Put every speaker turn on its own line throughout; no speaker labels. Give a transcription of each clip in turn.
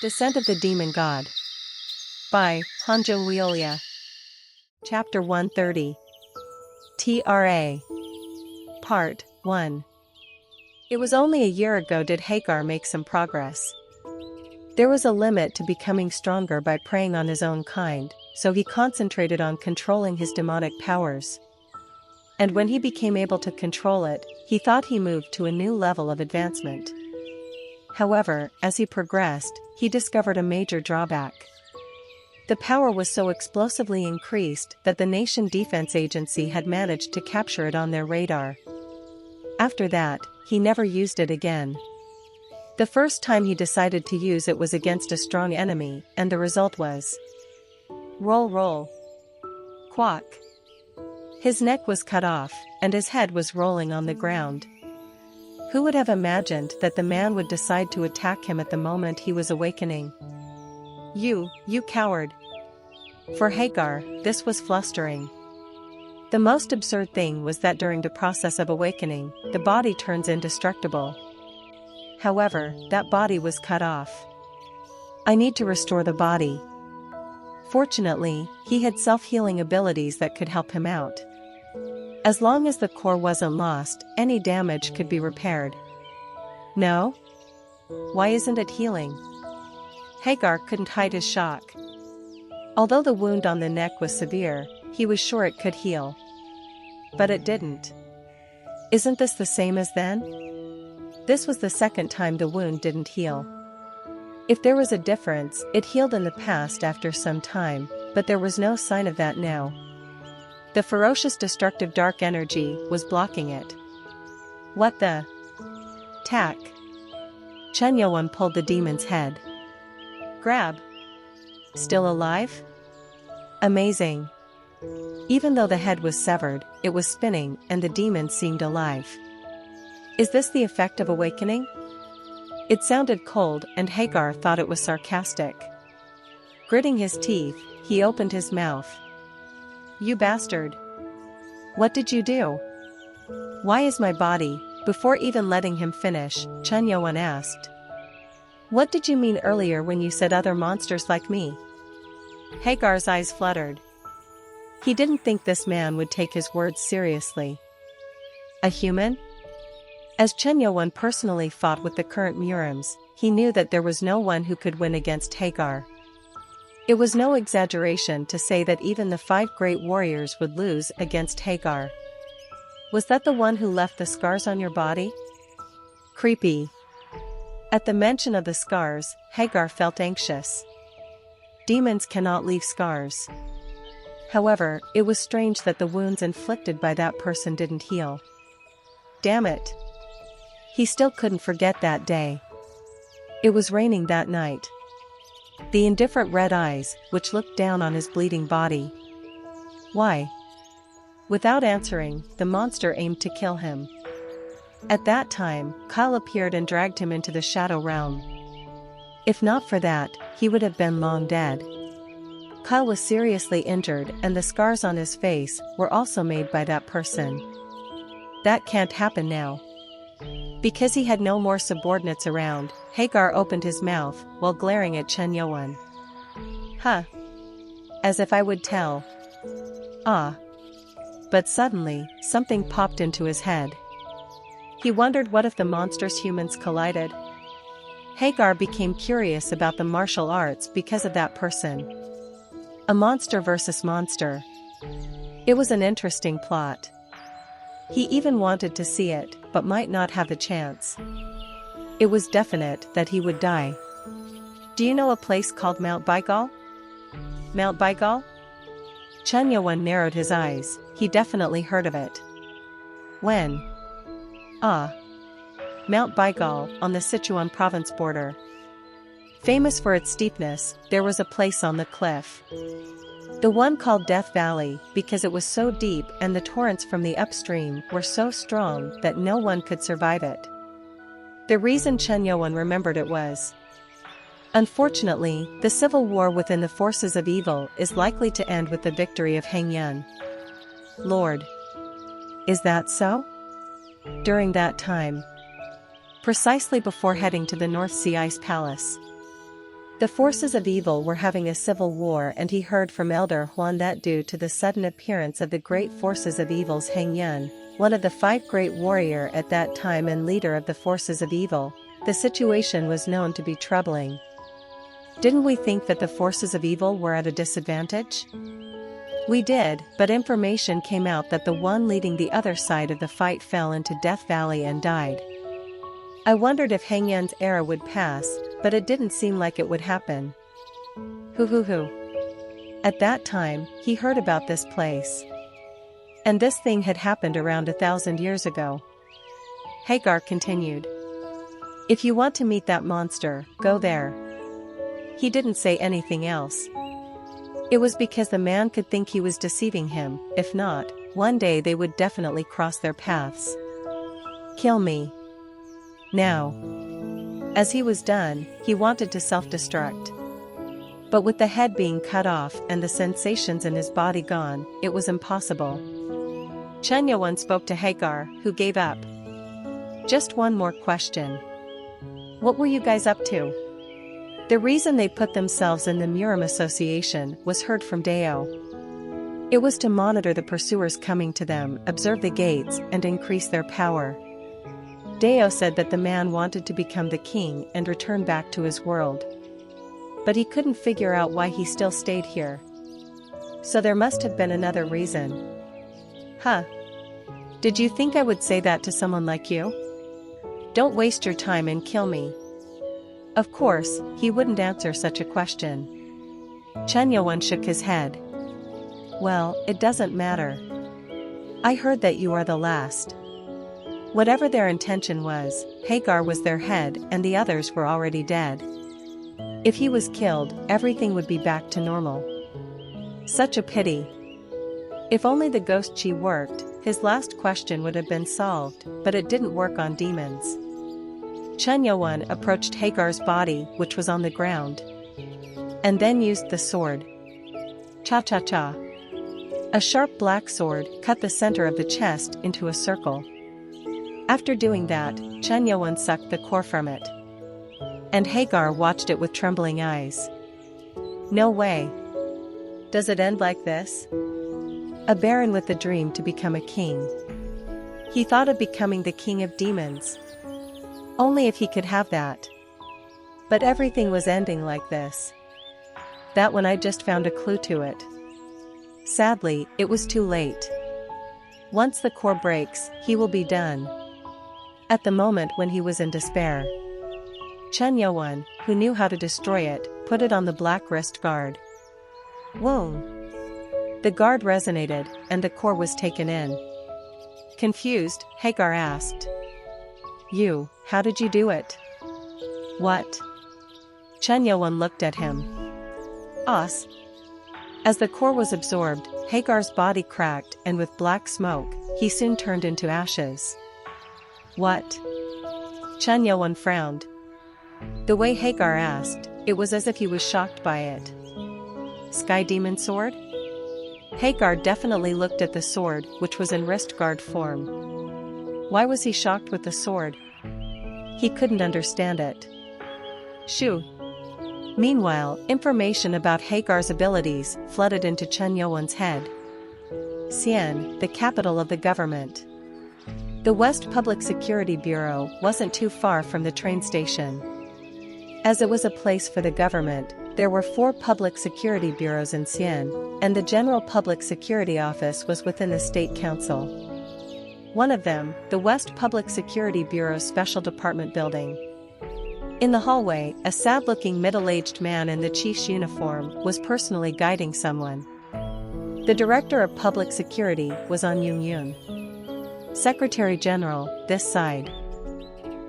Descent of the Demon God. By Hanjo Wiolia. Chapter 130. TRA. Part 1. It was only a year ago did Hagar make some progress. There was a limit to becoming stronger by preying on his own kind, so he concentrated on controlling his demonic powers. And when he became able to control it, he thought he moved to a new level of advancement. However, as he progressed, he discovered a major drawback. The power was so explosively increased that the Nation Defense Agency had managed to capture it on their radar. After that, he never used it again. The first time he decided to use it was against a strong enemy, and the result was roll roll. Quack. His neck was cut off, and his head was rolling on the ground. Who would have imagined that the man would decide to attack him at the moment he was awakening? You coward. For Hagar, this was flustering. The most absurd thing was that during the process of awakening, the body turns indestructible. However, that body was cut off. I need to restore the body. Fortunately, he had self-healing abilities that could help him out. As long as the core wasn't lost, any damage could be repaired. No? Why isn't it healing? Hagar couldn't hide his shock. Although the wound on the neck was severe, he was sure it could heal. But it didn't. Isn't this the same as then? This was the second time the wound didn't heal. If there was a difference, it healed in the past after some time, but there was no sign of that now. The ferocious destructive dark energy was blocking it. What the? Tack. Chen Yuan pulled the demon's head. Grab. Still alive? Amazing. Even though the head was severed, it was spinning and the demon seemed alive. Is this the effect of awakening? It sounded cold and Hagar thought it was sarcastic. Gritting his teeth, he opened his mouth. You bastard. What did you do? Why is my body? Before even letting him finish, Chen Yuan asked. What did you mean earlier when you said other monsters like me? Hagar's eyes fluttered. He didn't think this man would take his words seriously. A human? As Chen Yuan personally fought with the current Murims, he knew that there was no one who could win against Hagar. It was no exaggeration to say that even the 5 great warriors would lose against Hagar. Was that the one who left the scars on your body? Creepy. At the mention of the scars, Hagar felt anxious. Demons cannot leave scars. However, it was strange that the wounds inflicted by that person didn't heal. Damn it. He still couldn't forget that day. It was raining that night. The indifferent red eyes, which looked down on his bleeding body. Why? Without answering, the monster aimed to kill him. At that time, Kyle appeared and dragged him into the shadow realm. If not for that, he would have been long dead. Kyle was seriously injured and the scars on his face were also made by that person. That can't happen now. Because he had no more subordinates around, Hagar opened his mouth while glaring at Chen Yuan. Huh. As if I would tell. Ah. But suddenly, something popped into his head. He wondered what if the monstrous humans collided. Hagar became curious about the martial arts because of that person. A monster versus monster. It was an interesting plot. He even wanted to see it, but might not have the chance. It was definite that he would die. Do you know a place called Mount Baigal? Mount Baigal? Chen Yuan narrowed his eyes. He definitely heard of it. When? Ah. Mount Baigal, on the Sichuan province border. Famous for its steepness, there was a place on the cliff. The one called Death Valley, because it was so deep and the torrents from the upstream were so strong that no one could survive it. The reason Chen Yuan remembered it was, unfortunately, the civil war within the forces of evil is likely to end with the victory of Heng Yun. Lord. Is that so? During that time. Precisely before heading to the North Sea Ice Palace. The forces of evil were having a civil war, and he heard from Elder Huan that due to the sudden appearance of the great forces of evil's Hang Yun, one of the 5 great warrior at that time and leader of the forces of evil, the situation was known to be troubling. Didn't we think that the forces of evil were at a disadvantage? We did, but information came out that the one leading the other side of the fight fell into Death Valley and died. I wondered if Hang Yun's era would pass, but it didn't seem like it would happen. Hoo. At that time, he heard about this place. And this thing had happened around 1,000 years ago. Hagar continued. If you want to meet that monster, go there. He didn't say anything else. It was because the man could think he was deceiving him. If not, one day they would definitely cross their paths. Kill me. Now. As he was done, he wanted to self-destruct. But with the head being cut off and the sensations in his body gone, it was impossible. Chen Yuan spoke to Hagar, who gave up. Just one more question. What were you guys up to? The reason they put themselves in the Murim Association was heard from Deo. It was to monitor the pursuers coming to them, observe the gates, and increase their power. Deo said that the man wanted to become the king and return back to his world. But he couldn't figure out why he still stayed here. So there must have been another reason. Huh? Did you think I would say that to someone like you? Don't waste your time and kill me. Of course, he wouldn't answer such a question. Chen Yuan shook his head. Well, it doesn't matter. I heard that you are the last. Whatever their intention was, Hagar was their head and the others were already dead. If he was killed, everything would be back to normal. Such a pity. If only the ghost chi worked, his last question would have been solved, but it didn't work on demons. Chen Yuan approached Hagar's body, which was on the ground, and then used the sword. Cha-cha-cha. A sharp black sword cut the center of the chest into a circle. After doing that, Chen Yuan sucked the core from it. And Hagar watched it with trembling eyes. No way. Does it end like this? A baron with the dream to become a king. He thought of becoming the king of demons. Only if he could have that. But everything was ending like this. That one I just found a clue to it. Sadly, it was too late. Once the core breaks, he will be done. At the moment when he was in despair, Chen Yuan, who knew how to destroy it, put it on the black wrist guard. Whoa! The guard resonated, and the core was taken in. Confused, Hagar asked. You, how did you do it? What? Chen Yuan looked at him. Us. As the core was absorbed, Hagar's body cracked, and with black smoke, he soon turned into ashes. What? Chen Yuan frowned. The way Hagar asked, it was as if he was shocked by it. Sky Demon Sword? Hagar definitely looked at the sword, which was in wrist guard form. Why was he shocked with the sword? He couldn't understand it. Shoo. Meanwhile, information about Hagar's abilities flooded into Chen Yuan's head. Xian, the capital of the government. The West Public Security Bureau wasn't too far from the train station. As it was a place for the government, there were 4 public security bureaus in Xian, and the General Public Security Office was within the State Council. One of them, the West Public Security Bureau's Special Department building. In the hallway, a sad-looking middle-aged man in the chief's uniform was personally guiding someone. The Director of Public Security was On Yun. Secretary General, this side.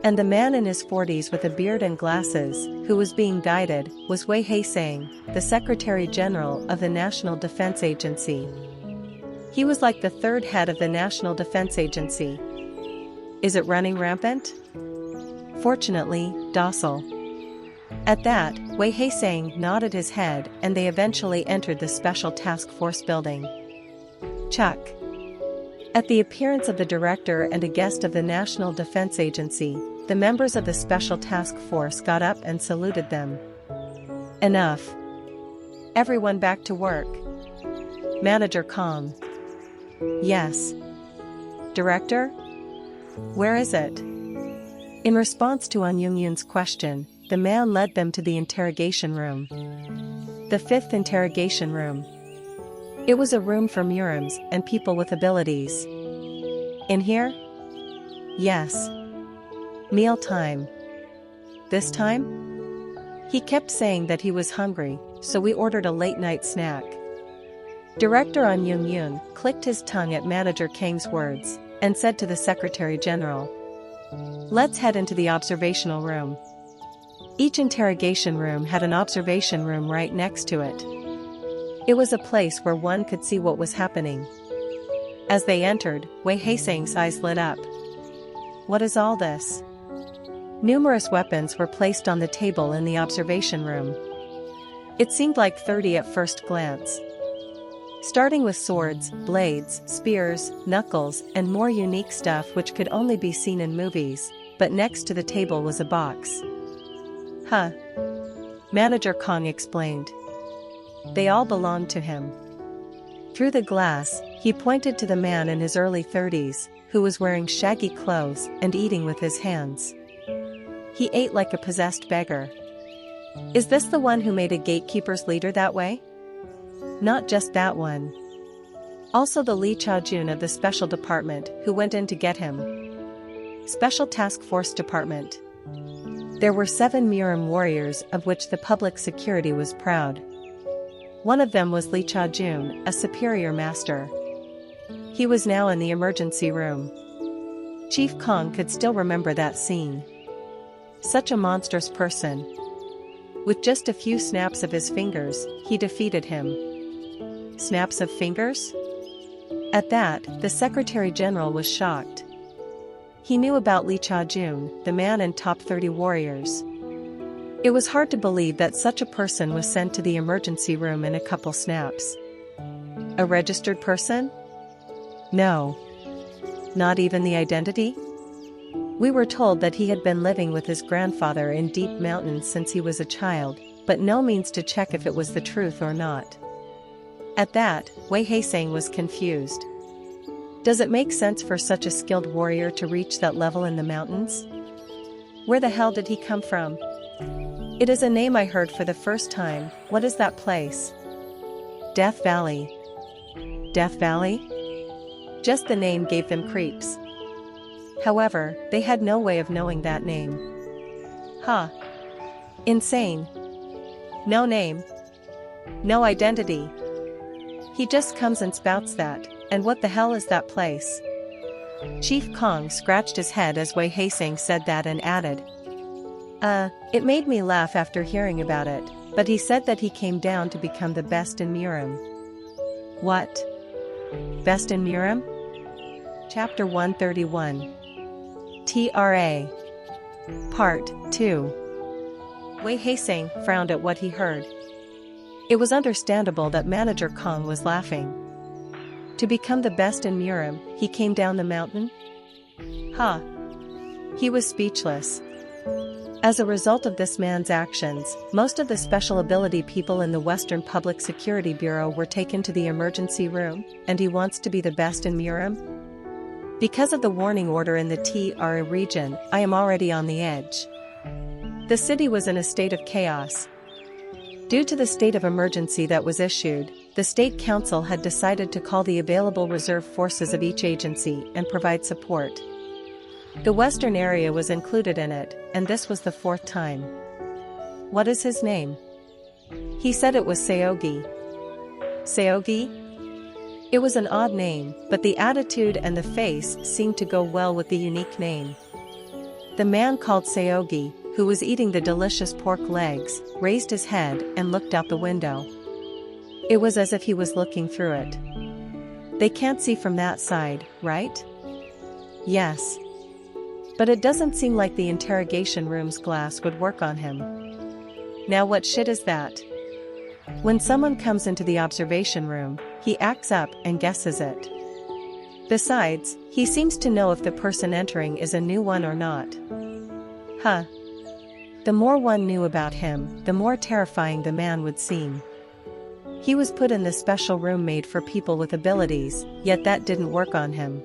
And the man in his 40s with a beard and glasses, who was being guided, was Wei Heisang, the Secretary General of the National Defense Agency. He was like the 3rd head of the National Defense Agency. Is it running rampant? Fortunately, docile. At that, Wei Heisang nodded his head and they eventually entered the Special Task Force building. Chuck. At the appearance of the director and a guest of the National Defense Agency, the members of the Special Task Force got up and saluted them. Enough. Everyone back to work. Manager Kong. Yes. Director? Where is it? In response to An Yungyun's question, the man led them to the interrogation room. The fifth interrogation room. It was a room for murums and people with abilities. In here? Yes. Meal time. This time? He kept saying that he was hungry, so we ordered a late-night snack. Director An Yungyun clicked his tongue at Manager Kang's words, and said to the Secretary General, "Let's head into the observational room." Each interrogation room had an observation room right next to it. It was a place where one could see what was happening. As they entered, Wei Heiseng's eyes lit up. What is all this? Numerous weapons were placed on the table in the observation room. It seemed like 30 at first glance. Starting with swords, blades, spears, knuckles, and more unique stuff which could only be seen in movies, but next to the table was a box. Huh. Manager Kong explained. They all belonged to him. Through the glass, he pointed to the man in his early 30s, who was wearing shaggy clothes and eating with his hands. He ate like a possessed beggar. Is this the one who made a gatekeeper's leader that way? Not just that one. Also the Li Chaojun of the Special Department who went in to get him. Special Task Force Department. There were 7 Murim warriors of which the public security was proud. One of them was Li Chaojun, a superior master. He was now in the emergency room. Chief Kong could still remember that scene. Such a monstrous person. With just a few snaps of his fingers, he defeated him. Snaps of fingers? At that, the Secretary General was shocked. He knew about Li Chaojun, the man in top 30 warriors. It was hard to believe that such a person was sent to the emergency room in a couple snaps. A registered person? No. Not even the identity? We were told that he had been living with his grandfather in deep mountains since he was a child, but no means to check if it was the truth or not. At that, Wei Heiseng was confused. Does it make sense for such a skilled warrior to reach that level in the mountains? Where the hell did he come from? It is a name I heard for the first time. What is that place? Death Valley. Death Valley? Just the name gave them creeps. However, they had no way of knowing that name. Huh. Insane. No name. No identity. He just comes and spouts that, and what the hell is that place? Chief Kong scratched his head as Wei Heiseng said that and added. It made me laugh after hearing about it, but he said that he came down to become the best in Murim. What? Best in Murim? Chapter 131. TRA. Part 2. Wei Heiseng frowned at what he heard. It was understandable that Manager Kong was laughing. To become the best in Murim, he came down the mountain? Huh. He was speechless. As a result of this man's actions, most of the special ability people in the Western Public Security Bureau were taken to the emergency room, and he wants to be the best in Murim? Because of the warning order in the TRA region, I am already on the edge. The city was in a state of chaos. Due to the state of emergency that was issued, the State Council had decided to call the available reserve forces of each agency and provide support. The western area was included in it, and this was the 4th time. What is his name? He said it was Seogi. Seogi? It was an odd name, but the attitude and the face seemed to go well with the unique name. The man called Seogi, who was eating the delicious pork legs, raised his head and looked out the window. It was as if he was looking through it. They can't see from that side, right? Yes. But it doesn't seem like the interrogation room's glass would work on him. Now what shit is that? When someone comes into the observation room, he acts up and guesses it. Besides, he seems to know if the person entering is a new one or not. Huh. The more one knew about him, the more terrifying the man would seem. He was put in this special room made for people with abilities, yet that didn't work on him.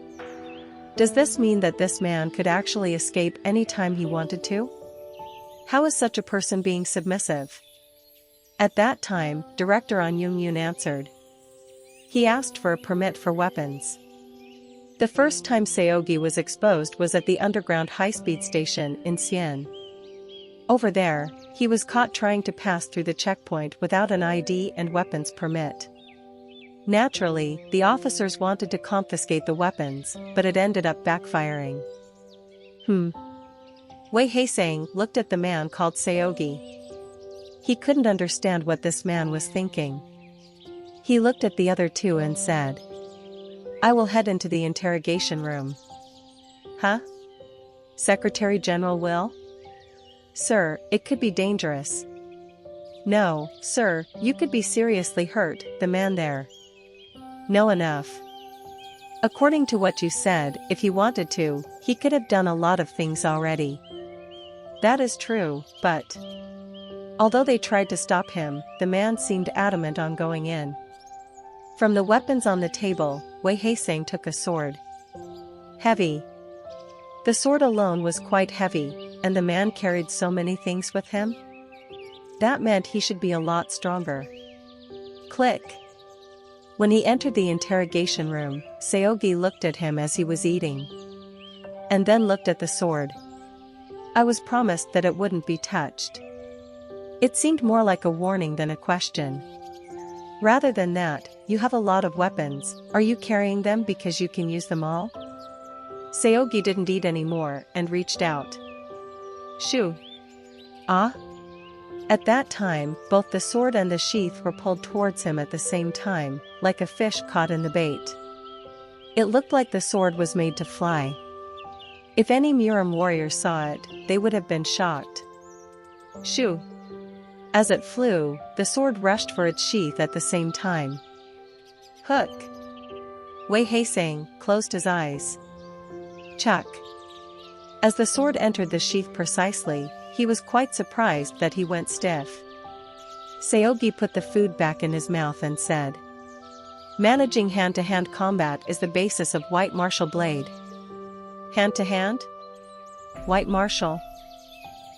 Does this mean that this man could actually escape any time he wanted to? How is such a person being submissive? At that time, Director An Yoon answered. He asked for a permit for weapons. The first time Seogi was exposed was at the underground high-speed station in Seoul. Over there, he was caught trying to pass through the checkpoint without an ID and weapons permit. Naturally, the officers wanted to confiscate the weapons, but it ended up backfiring. Wei Haesang looked at the man called Seogi. He couldn't understand what this man was thinking. He looked at the other two and said, "I will head into the interrogation room." Huh? Secretary General will? Sir, it could be dangerous. No, sir, you could be seriously hurt, the man there. No, enough. According to what you said, if he wanted to, he could have done a lot of things already. That is true, but... Although they tried to stop him, the man seemed adamant on going in. From the weapons on the table, Wei Haesang took a sword. Heavy. The sword alone was quite heavy, and the man carried so many things with him. That meant he should be a lot stronger. Click. When he entered the interrogation room, Seogi looked at him as he was eating. And then looked at the sword. I was promised that it wouldn't be touched. It seemed more like a warning than a question. Rather than that, you have a lot of weapons, are you carrying them because you can use them all? Seogi didn't eat anymore and reached out. Shoo. Ah? At that time, both the sword and the sheath were pulled towards him at the same time, like a fish caught in the bait. It looked like the sword was made to fly. If any Murim warriors saw it, they would have been shocked. Shoo. As it flew, the sword rushed for its sheath at the same time. Hook. Wei Haesang closed his eyes. Chuck. As the sword entered the sheath precisely, he was quite surprised that he went stiff. Seogi put the food back in his mouth and said, "Managing hand-to-hand combat is the basis of white martial blade." Hand-to-hand? White martial?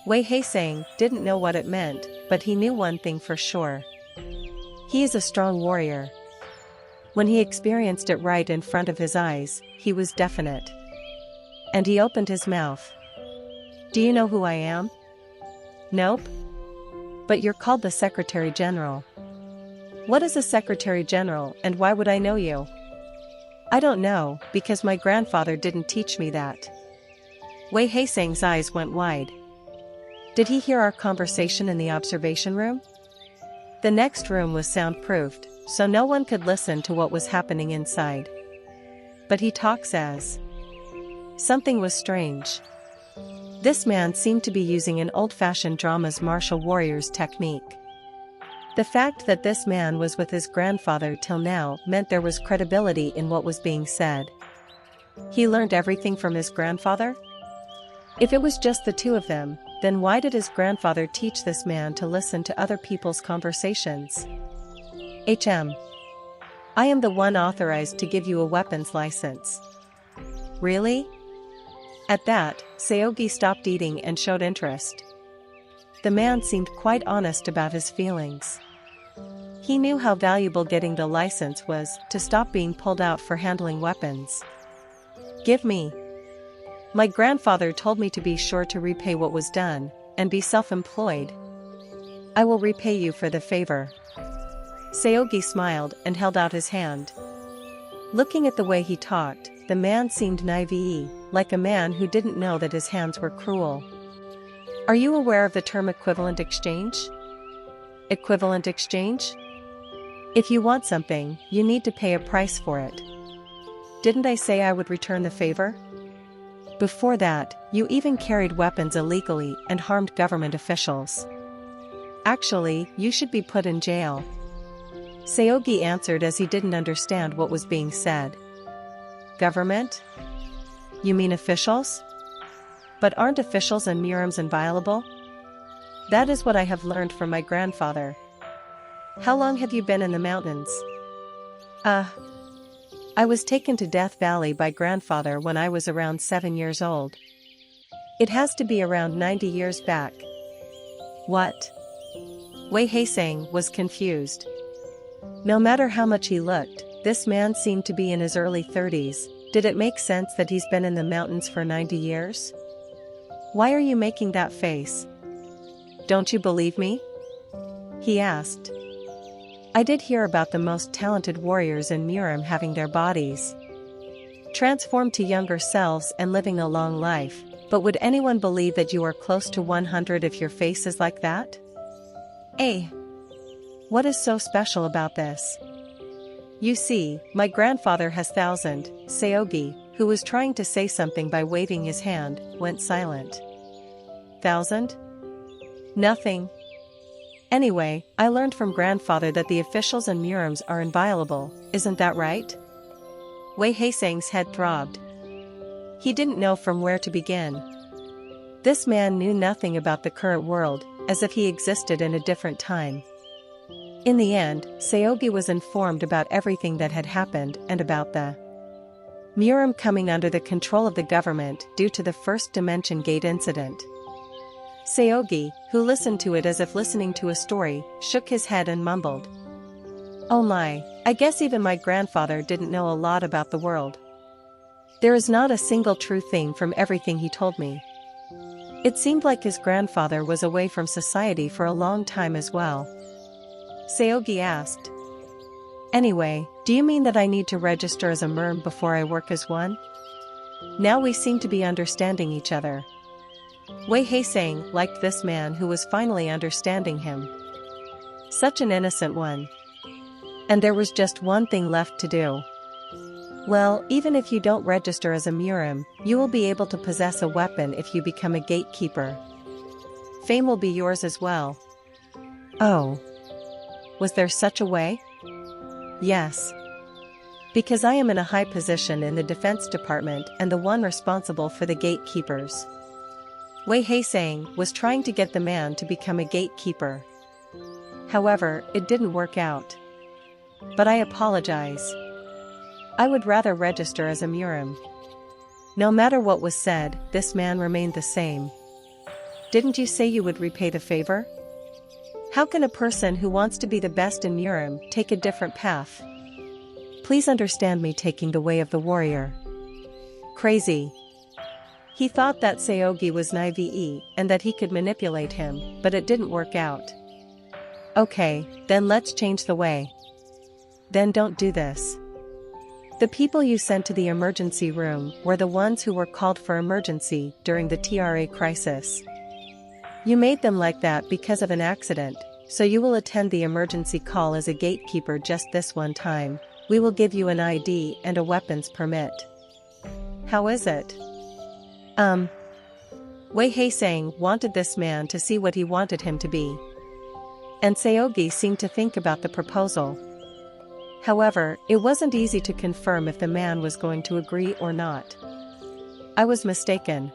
Wei Haesang didn't know what it meant, but he knew one thing for sure. He is a strong warrior. When he experienced it right in front of his eyes, he was definite. And he opened his mouth. "Do you know who I am?" "Nope." "But you're called the Secretary General." "What is a Secretary General and why would I know you?" "I don't know, because my grandfather didn't teach me that." Wei Haesang's eyes went wide. Did he hear our conversation in the observation room? The next room was soundproofed, so no one could listen to what was happening inside. But he talks as... Something was strange. This man seemed to be using an old-fashioned drama's martial warrior's technique. The fact that this man was with his grandfather till now meant there was credibility in what was being said. He learned everything from his grandfather? If it was just the two of them, then why did his grandfather teach this man to listen to other people's conversations? I am the one authorized to give you a weapons license. Really? At that, Seogi stopped eating and showed interest. The man seemed quite honest about his feelings. He knew how valuable getting the license was to stop being pulled out for handling weapons. Give me. My grandfather told me to be sure to repay what was done, and be self-employed. I will repay you for the favor. Seogi smiled and held out his hand. Looking at the way he talked, the man seemed naive, like a man who didn't know that his hands were cruel. Are you aware of the term equivalent exchange? Equivalent exchange? If you want something, you need to pay a price for it. Didn't I say I would return the favor? Before that, you even carried weapons illegally and harmed government officials. Actually, you should be put in jail. Seogi answered as he didn't understand what was being said. Government? You mean officials? But aren't officials and Murims inviolable? That is what I have learned from my grandfather. How long have you been in the mountains? I was taken to Death Valley by grandfather when I was around 7 years old. It has to be around 90 years back. What? Wei Heiseng was confused. No matter how much he looked, this man seemed to be in his early 30s. Did it make sense that he's been in the mountains for 90 years? Why are you making that face? Don't you believe me? He asked. I did hear about the most talented warriors in Murim having their bodies transformed to younger selves and living a long life, but would anyone believe that you are close to 100 if your face is like that? What is so special about this? You see, my grandfather has thousand. Seogi, who was trying to say something by waving his hand, went silent. 1,000? Nothing. Anyway, I learned from grandfather that the officials and Murims are inviolable, isn't that right? Wei Heiseng's head throbbed. He didn't know from where to begin. This man knew nothing about the current world, as if he existed in a different time. In the end, Seogi was informed about everything that had happened and about the Murim coming under the control of the government due to the First Dimension Gate incident. Seogi, who listened to it as if listening to a story, shook his head and mumbled. Oh my, I guess even my grandfather didn't know a lot about the world. There is not a single true thing from everything he told me. It seemed like his grandfather was away from society for a long time as well. Seogi asked. Anyway, do you mean that I need to register as a Murm before I work as one? Now we seem to be understanding each other. Wei Heiseng liked this man who was finally understanding him. Such an innocent one. And there was just one thing left to do. Well, even if you don't register as a Murim, you will be able to possess a weapon if you become a gatekeeper. Fame will be yours as well. Oh. Was there such a way? Yes. Because I am in a high position in the Defense Department and the one responsible for the gatekeepers. Wei Heiseng was trying to get the man to become a gatekeeper. However, it didn't work out. But I apologize. I would rather register as a Murim. No matter what was said, this man remained the same. Didn't you say you would repay the favor? How can a person who wants to be the best in Murim take a different path? Please understand me taking the way of the warrior. Crazy. He thought that Seogi was naive and that he could manipulate him, but it didn't work out. Okay, then let's change the way. Then don't do this. The people you sent to the emergency room were the ones who were called for emergency during the TRA crisis. You made them like that because of an accident, so you will attend the emergency call as a gatekeeper just this one time. We will give you an ID and a weapons permit. How is it? Wei Heiseng wanted this man to see what he wanted him to be. And Seogi seemed to think about the proposal. However, it wasn't easy to confirm if the man was going to agree or not. I was mistaken.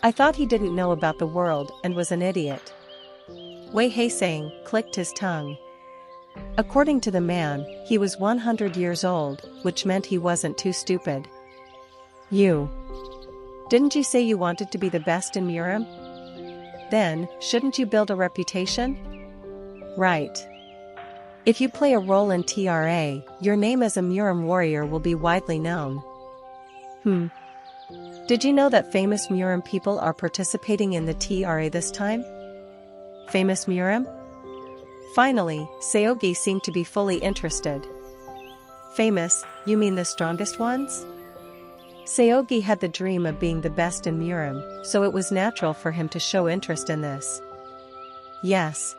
I thought he didn't know about the world and was an idiot. Wei Heiseng clicked his tongue. According to the man, he was 100 years old, which meant he wasn't too stupid. Didn't you say you wanted to be the best in Murim? Then, shouldn't you build a reputation? Right. If you play a role in TRA, your name as a Murim warrior will be widely known. Did you know that famous Murim people are participating in the TRA this time? Famous Murim? Finally, Seogi seemed to be fully interested. Famous, you mean the strongest ones? Seogi had the dream of being the best in Murim, so it was natural for him to show interest in this. Yes.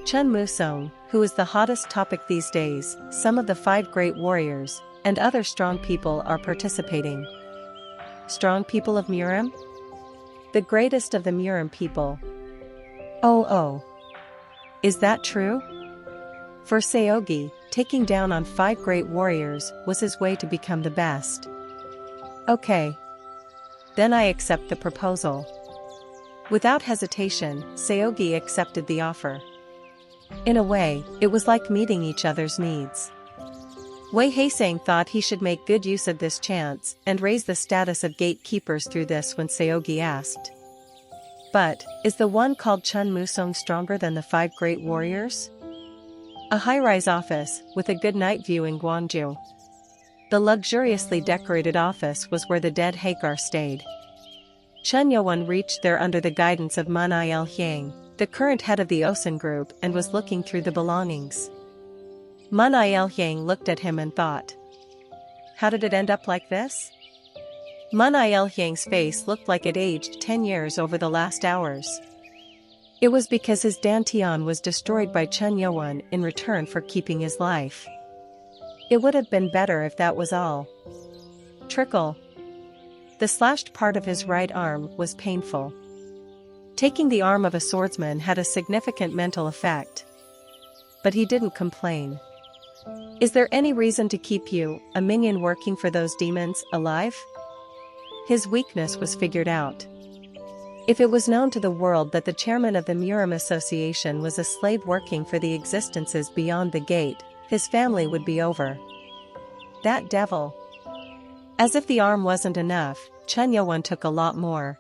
Chun Musong, who is the hottest topic these days, some of the 5 great warriors, and other strong people are participating. Strong people of Murim? The greatest of the Murim people. Oh. Is that true? For Seogi, taking down on 5 great warriors was his way to become the best. Okay. Then I accept the proposal. Without hesitation, Seogi accepted the offer. In a way, it was like meeting each other's needs. Wei Heisang thought he should make good use of this chance and raise the status of gatekeepers through this when Seogi asked. But, is the one called Chun Musong stronger than the 5 great warriors? A high-rise office, with a good night view in Gwangju. The luxuriously decorated office was where the dead Hagar stayed. Chen Youan reached there under the guidance of Mun Il-hyang, the current head of the Osun Group, and was looking through the belongings. Mun Il-hyang looked at him and thought, "How did it end up like this?" Mun Il-hyang's face looked like it aged 10 years over the last hours. It was because his dantian was destroyed by Chen Youan in return for keeping his life. It would have been better if that was all. Trickle. The slashed part of his right arm was painful. Taking the arm of a swordsman had a significant mental effect. But he didn't complain. Is there any reason to keep you, a minion working for those demons, alive? His weakness was figured out. If it was known to the world that the chairman of the Murim Association was a slave working for the existences beyond the gate, his family would be over. That devil. As if the arm wasn't enough, Chen Youan took a lot more.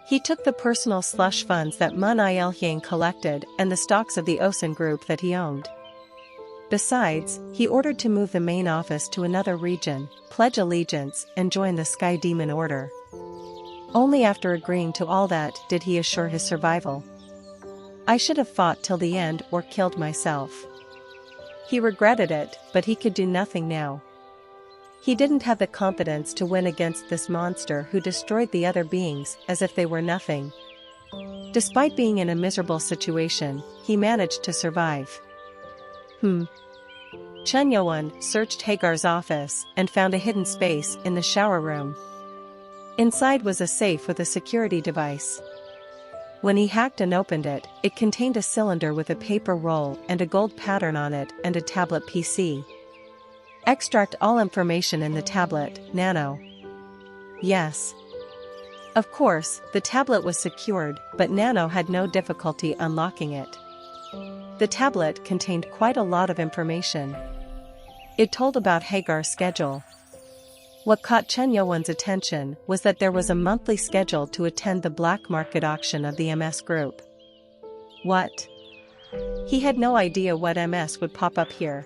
He took the personal slush funds that Mun Il-hyang collected and the stocks of the Osun Group that he owned. Besides, he ordered to move the main office to another region, pledge allegiance, and join the Sky Demon Order. Only after agreeing to all that did he assure his survival. I should have fought till the end or killed myself. He regretted it, but he could do nothing now. He didn't have the confidence to win against this monster who destroyed the other beings as if they were nothing. Despite being in a miserable situation, he managed to survive. Chen Youan searched Hagar's office and found a hidden space in the shower room. Inside was a safe with a security device. When he hacked and opened it, it contained a cylinder with a paper roll and a gold pattern on it and a tablet PC. Extract all information in the tablet, Nano. Yes. Of course, the tablet was secured, but Nano had no difficulty unlocking it. The tablet contained quite a lot of information. It told about Hagar's schedule. What caught Chen Youan's attention was that there was a monthly schedule to attend the black market auction of the MS Group. What? He had no idea what MS would pop up here.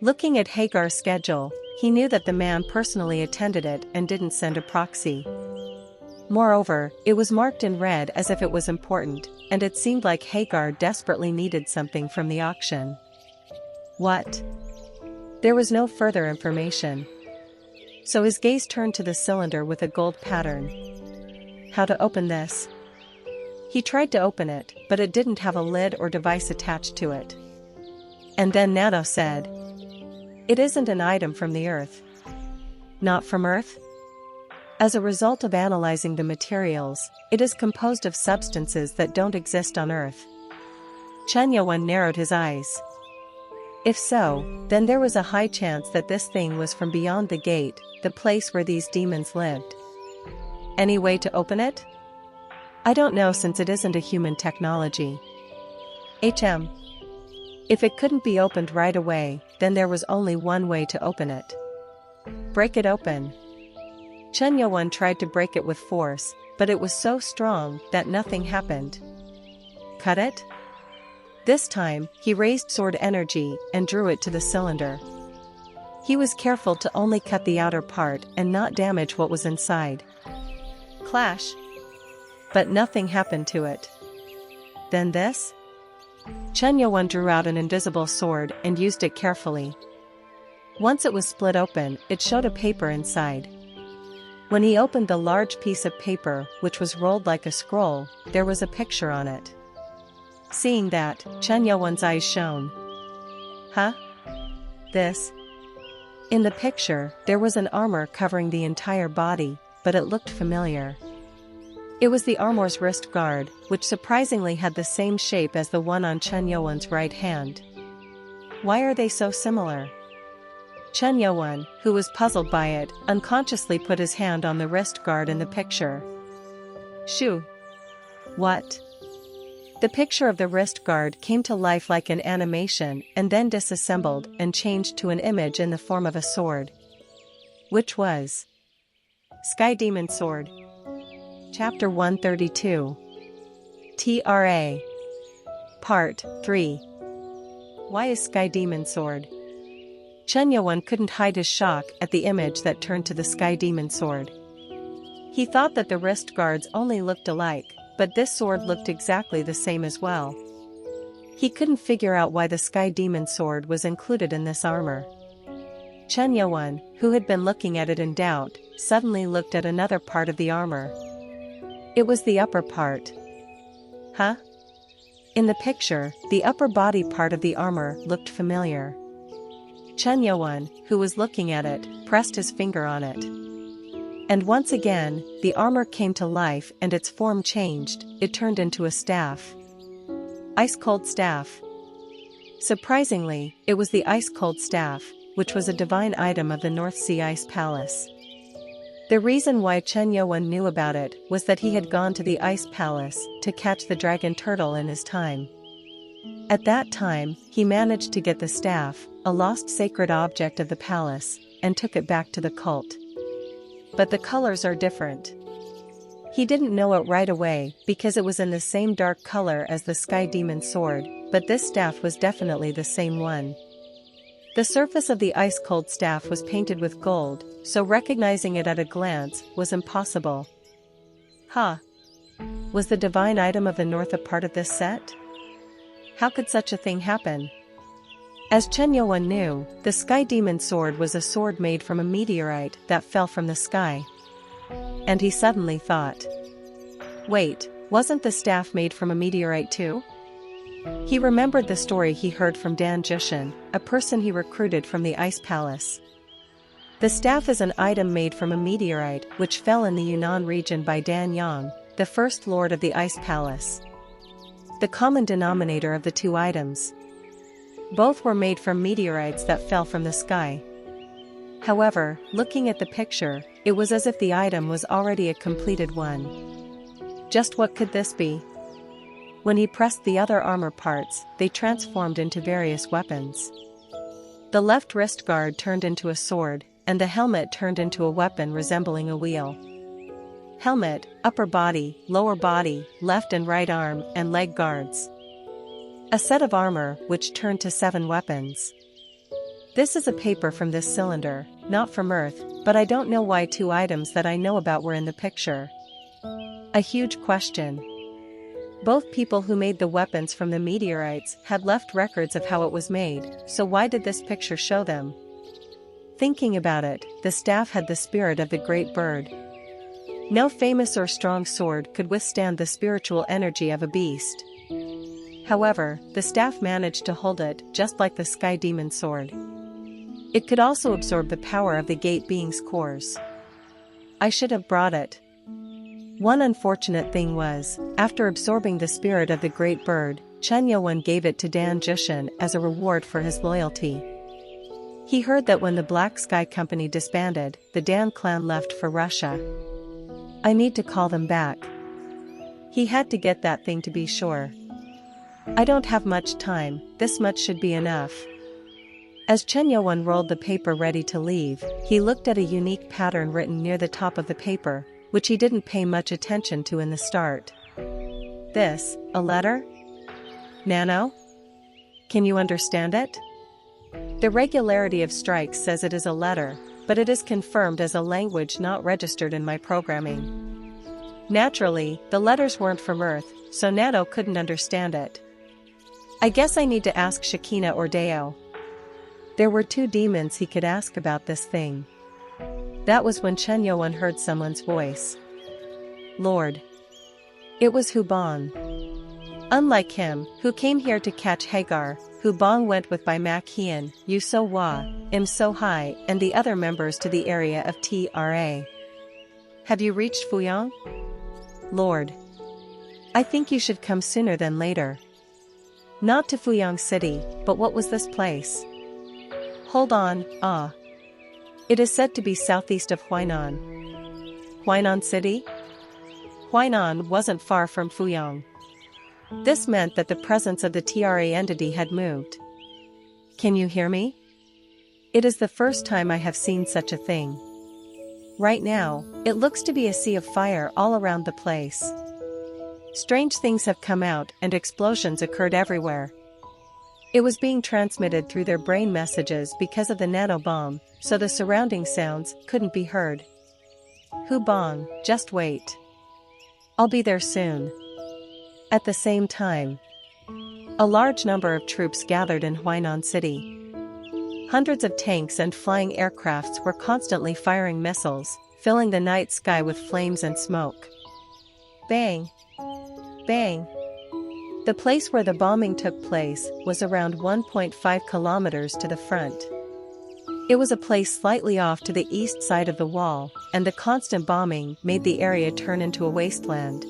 Looking at Hagar's schedule, he knew that the man personally attended it and didn't send a proxy. Moreover, it was marked in red as if it was important, and it seemed like Hagar desperately needed something from the auction. What? There was no further information. So his gaze turned to the cylinder with a gold pattern. How to open this? He tried to open it, but it didn't have a lid or device attached to it. And then Nano said, "It isn't an item from the Earth." Not from Earth? As a result of analyzing the materials, it is composed of substances that don't exist on Earth. Chen Youan narrowed his eyes. If so, then there was a high chance that this thing was from beyond the gate, the place where these demons lived. Any way to open it? I don't know, since it isn't a human technology. If it couldn't be opened right away, then there was only one way to open it. Break it open. Chen Youan tried to break it with force, but it was so strong that nothing happened. Cut it? This time, he raised sword energy and drew it to the cylinder. He was careful to only cut the outer part and not damage what was inside. Clash. But nothing happened to it. Then this? Chen Youan drew out an invisible sword and used it carefully. Once it was split open, it showed a paper inside. When he opened the large piece of paper, which was rolled like a scroll, there was a picture on it. Seeing that, Chen Youan's eyes shone. Huh? This? In the picture, there was an armor covering the entire body, but it looked familiar. It was the armor's wrist guard, which surprisingly had the same shape as the one on Chen Youan's right hand. Why are they so similar? Chen Youan, who was puzzled by it, unconsciously put his hand on the wrist guard in the picture. Shoo! What? The picture of the wrist guard came to life like an animation and then disassembled and changed to an image in the form of a sword. Which was? Sky Demon Sword. Chapter 132. TRA. Part 3. Why is Sky Demon Sword? Chen Yuan couldn't hide his shock at the image that turned to the Sky Demon Sword. He thought that the wrist guards only looked alike, but this sword looked exactly the same as well. He couldn't figure out why the Sky Demon Sword was included in this armor. Chen Yuan, who had been looking at it in doubt, suddenly looked at another part of the armor. It was the upper part. Huh? In the picture, the upper body part of the armor looked familiar. Chen Yuan, who was looking at it, pressed his finger on it. And once again, the armor came to life and its form changed, it turned into a staff. Ice-cold staff. Surprisingly, it was the ice-cold staff, which was a divine item of the North Sea Ice Palace. The reason why Chen Yuan knew about it was that he had gone to the Ice Palace to catch the dragon turtle in his time. At that time, he managed to get the staff, a lost sacred object of the palace, and took it back to the cult. But the colors are different. He didn't know it right away because it was in the same dark color as the Sky Demon Sword, but this staff was definitely the same one. The surface of the ice-cold staff was painted with gold, so recognizing it at a glance was impossible. Huh? Was the divine item of the north a part of this set? How could such a thing happen? As Chen Yuan knew, the Sky Demon Sword was a sword made from a meteorite that fell from the sky. And he suddenly thought, wait, wasn't the staff made from a meteorite too? He remembered the story he heard from Dan Jushin, a person he recruited from the Ice Palace. The staff is an item made from a meteorite which fell in the Yunnan region by Dan Yang, the first lord of the Ice Palace. The common denominator of the two items. Both were made from meteorites that fell from the sky. However, looking at the picture, it was as if the item was already a completed one. Just what could this be? When he pressed the other armor parts, they transformed into various weapons. The left wrist guard turned into a sword, and the helmet turned into a weapon resembling a wheel. Helmet, upper body, lower body, left and right arm, and leg guards. A set of armor which turned to 7 weapons. This is a paper from this cylinder, not from Earth, but I don't know why 2 items that I know about were in the picture. A huge question. Both people who made the weapons from the meteorites had left records of how it was made, so why did this picture show them? Thinking about it, the staff had the spirit of the great bird. No famous or strong sword could withstand the spiritual energy of a beast. However, the staff managed to hold it just like the Sky Demon Sword. It could also absorb the power of the Gate Being's cores. I should have brought it. One unfortunate thing was, after absorbing the spirit of the great bird, Chen Yuan gave it to Dan Jushin as a reward for his loyalty. He heard that when the Black Sky Company disbanded, the Dan clan left for Russia. I need to call them back. He had to get that thing to be sure. I don't have much time, this much should be enough. As Chen Yuan rolled the paper ready to leave, he looked at a unique pattern written near the top of the paper, which he didn't pay much attention to in the start. This, a letter? Nano? Can you understand it? The regularity of strikes says it is a letter, but it is confirmed as a language not registered in my programming. Naturally, the letters weren't from Earth, so Nano couldn't understand it. I guess I need to ask Shekinah or Deo. There were 2 demons he could ask about this thing. That was when Chen Yuan heard someone's voice. Lord. It was Hubong. Unlike him, who came here to catch Hagar, Hubong went with by Mak Hien, Yu So Hua, Im So Hai, and the other members to the area of TRA. Have you reached Fuyang? Lord. I think you should come sooner than later. Not to Fuyang City, but what was this place? Hold on, It is said to be southeast of Huainan. Huainan City? Huainan wasn't far from Fuyang. This meant that the presence of the TRA entity had moved. Can you hear me? It is the first time I have seen such a thing. Right now, it looks to be a sea of fire all around the place. Strange things have come out and explosions occurred everywhere. It was being transmitted through their brain messages because of the nanobomb, so the surrounding sounds couldn't be heard. Hubong, just wait. I'll be there soon. At the same time, a large number of troops gathered in Huainan City. Hundreds of tanks and flying aircrafts were constantly firing missiles, filling the night sky with flames and smoke. Bang! Bang! The place where the bombing took place was around 1.5 kilometers to the front. It was a place slightly off to the east side of the wall, and the constant bombing made the area turn into a wasteland.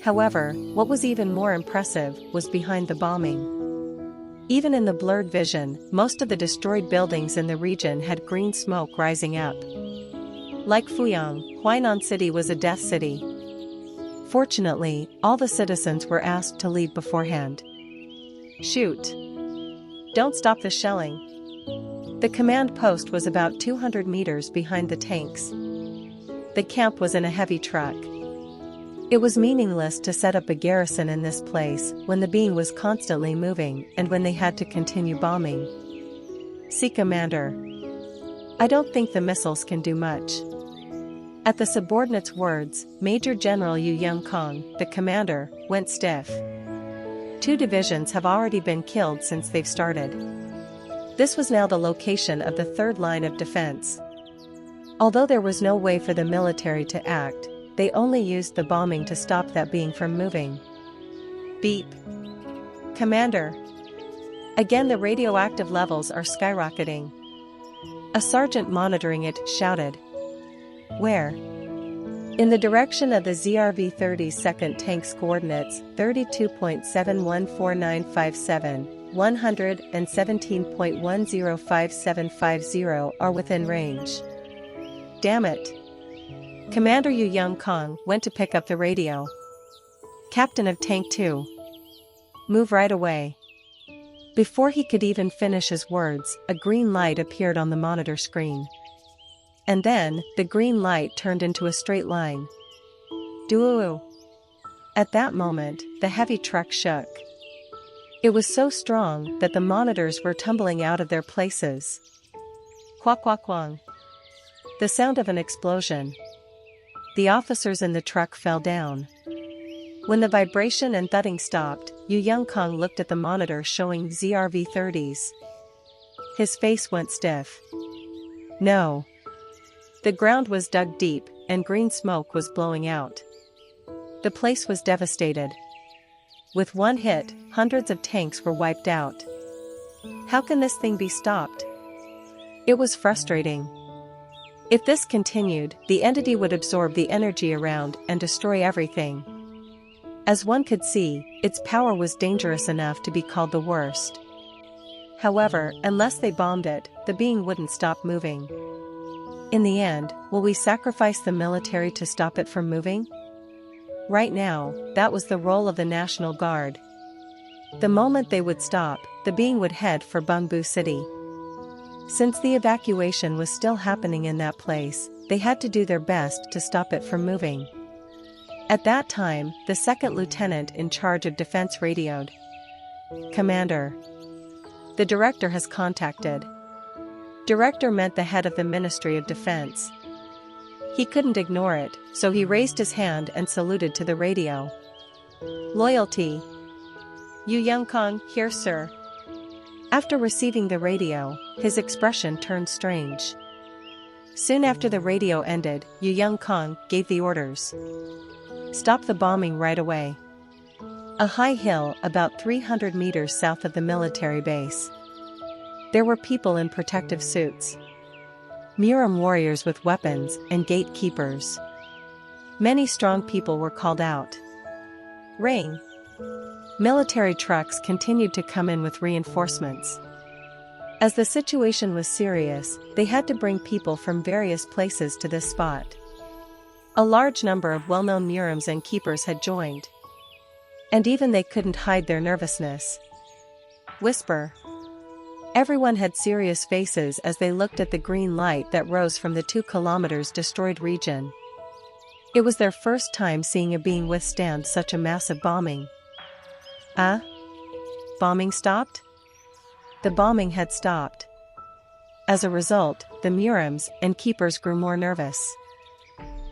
However, what was even more impressive was behind the bombing. Even in the blurred vision, most of the destroyed buildings in the region had green smoke rising up. Like Fuyang, Huainan City was a death city. Fortunately, all the citizens were asked to leave beforehand. Shoot! Don't stop the shelling. The command post was about 200 meters behind the tanks. The camp was in a heavy truck. It was meaningless to set up a garrison in this place when the being was constantly moving and when they had to continue bombing. See Commander. I don't think the missiles can do much. At the subordinate's words, Major General Yu Yongkong, the commander, went stiff. 2 divisions have already been killed since they've started. This was now the location of the 3rd line of defense. Although there was no way for the military to act, they only used the bombing to stop that being from moving. Beep. Commander. Again the radioactive levels are skyrocketing. A sergeant monitoring it shouted. Where? In the direction of the ZRV-30's second tank's coordinates 32.714957, 117.105750 are within range. Damn it. Commander Yu Yongkong went to pick up the radio. Captain of Tank 2. Move right away. Before he could even finish his words, a green light appeared on the monitor screen. And then, the green light turned into a straight line. Doo-oo. At that moment, the heavy truck shook. It was so strong that the monitors were tumbling out of their places. Quack quack quang. The sound of an explosion. The officers in the truck fell down. When the vibration and thudding stopped, Yu Yongkong looked at the monitor showing ZRV-30s. His face went stiff. No. The ground was dug deep, and green smoke was blowing out. The place was devastated. With one hit, hundreds of tanks were wiped out. How can this thing be stopped? It was frustrating. If this continued, the entity would absorb the energy around and destroy everything. As one could see, its power was dangerous enough to be called the worst. However, unless they bombed it, the being wouldn't stop moving. In the end, will we sacrifice the military to stop it from moving? Right now, that was the role of the National Guard. The moment they would stop, the being would head for Bungbu City. Since the evacuation was still happening in that place, they had to do their best to stop it from moving. At that time, the second lieutenant in charge of defense radioed. Commander. The director has contacted. Director meant the head of the Ministry of Defense. He couldn't ignore it, so he raised his hand and saluted to the radio. Loyalty. Yu Yongkong, here sir. After receiving the radio, his expression turned strange. Soon after the radio ended, Yu Yongkong gave the orders. Stop the bombing right away. A high hill about 300 meters south of the military base. There were people in protective suits. Muram warriors with weapons and gatekeepers. Many strong people were called out. Ring. Military trucks continued to come in with reinforcements. As the situation was serious, they had to bring people from various places to this spot. A large number of well-known murims and keepers had joined. And even they couldn't hide their nervousness. Whisper. Everyone had serious faces as they looked at the green light that rose from the 2 kilometers destroyed region. It was their first time seeing a being withstand such a massive bombing. Bombing stopped? The bombing had stopped. As a result, the murims and keepers grew more nervous.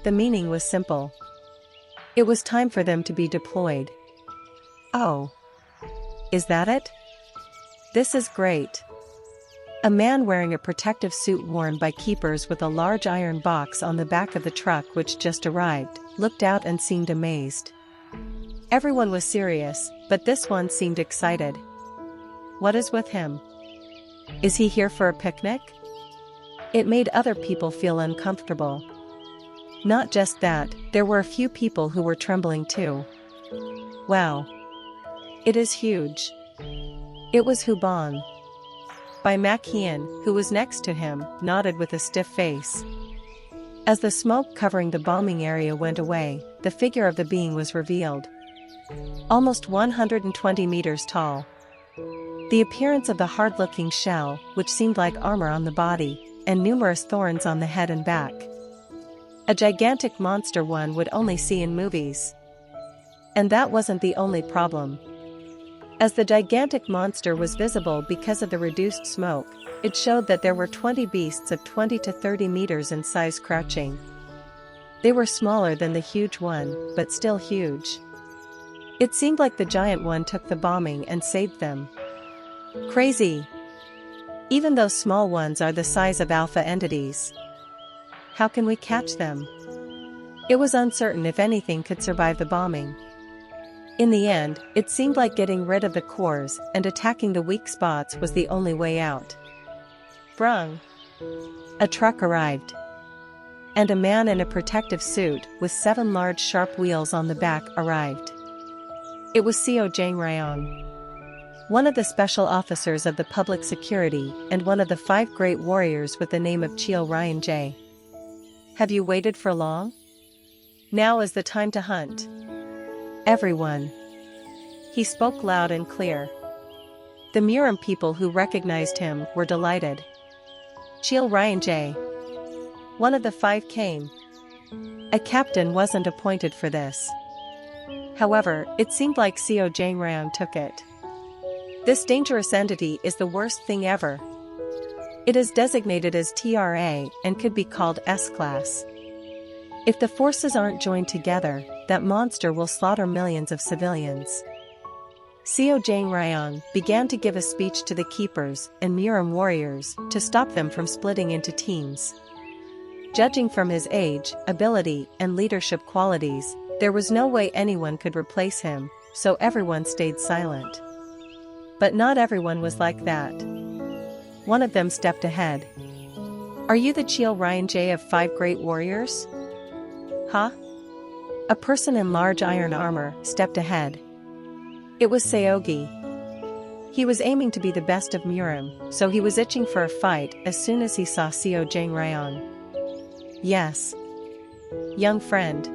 The meaning was simple. It was time for them to be deployed. Oh. Is that it? This is great. A man wearing a protective suit worn by keepers with a large iron box on the back of the truck which just arrived, looked out and seemed amazed. Everyone was serious, but this one seemed excited. What is with him? Is he here for a picnic? It made other people feel uncomfortable. Not just that, there were a few people who were trembling too. Wow. It is huge. It was Huban. By Mac-Hien, who was next to him, nodded with a stiff face. As the smoke covering the bombing area went away, the figure of the being was revealed. Almost 120 meters tall. The appearance of the hard-looking shell, which seemed like armor on the body, and numerous thorns on the head and back. A gigantic monster one would only see in movies. And that wasn't the only problem. As the gigantic monster was visible because of the reduced smoke, it showed that there were 20 beasts of 20 to 30 meters in size crouching. They were smaller than the huge one, but still huge. It seemed like the giant one took the bombing and saved them. Crazy! Even those small ones are the size of alpha entities. How can we catch them? It was uncertain if anything could survive the bombing. In the end, it seemed like getting rid of the cores and attacking the weak spots was the only way out. Brung. A truck arrived. And a man in a protective suit with 7 large sharp wheels on the back arrived. It was Seo Jang Ryong, one of the special officers of the public security and one of the 5 great warriors with the name of Chil Ryan J. Have you waited for long? Now is the time to hunt. Everyone. He spoke loud and clear. The Murim people who recognized him were delighted. Chil Ryan J. One of the 5 came. A captain wasn't appointed for this. However, it seemed like Seo Jang Ryong took it. This dangerous entity is the worst thing ever. It is designated as TRA and could be called S-Class. If the forces aren't joined together, that monster will slaughter millions of civilians. Seo Jang Ryong began to give a speech to the keepers and Murim warriors to stop them from splitting into teams. Judging from his age, ability, and leadership qualities, there was no way anyone could replace him, so everyone stayed silent. But not everyone was like that. One of them stepped ahead. Are you the Chil Ryan J of 5 great warriors? Huh? A person in large iron armor stepped ahead. It was Seogi. He was aiming to be the best of Murim, so he was itching for a fight as soon as he saw Seo Jang Ryong. Yes. Young friend.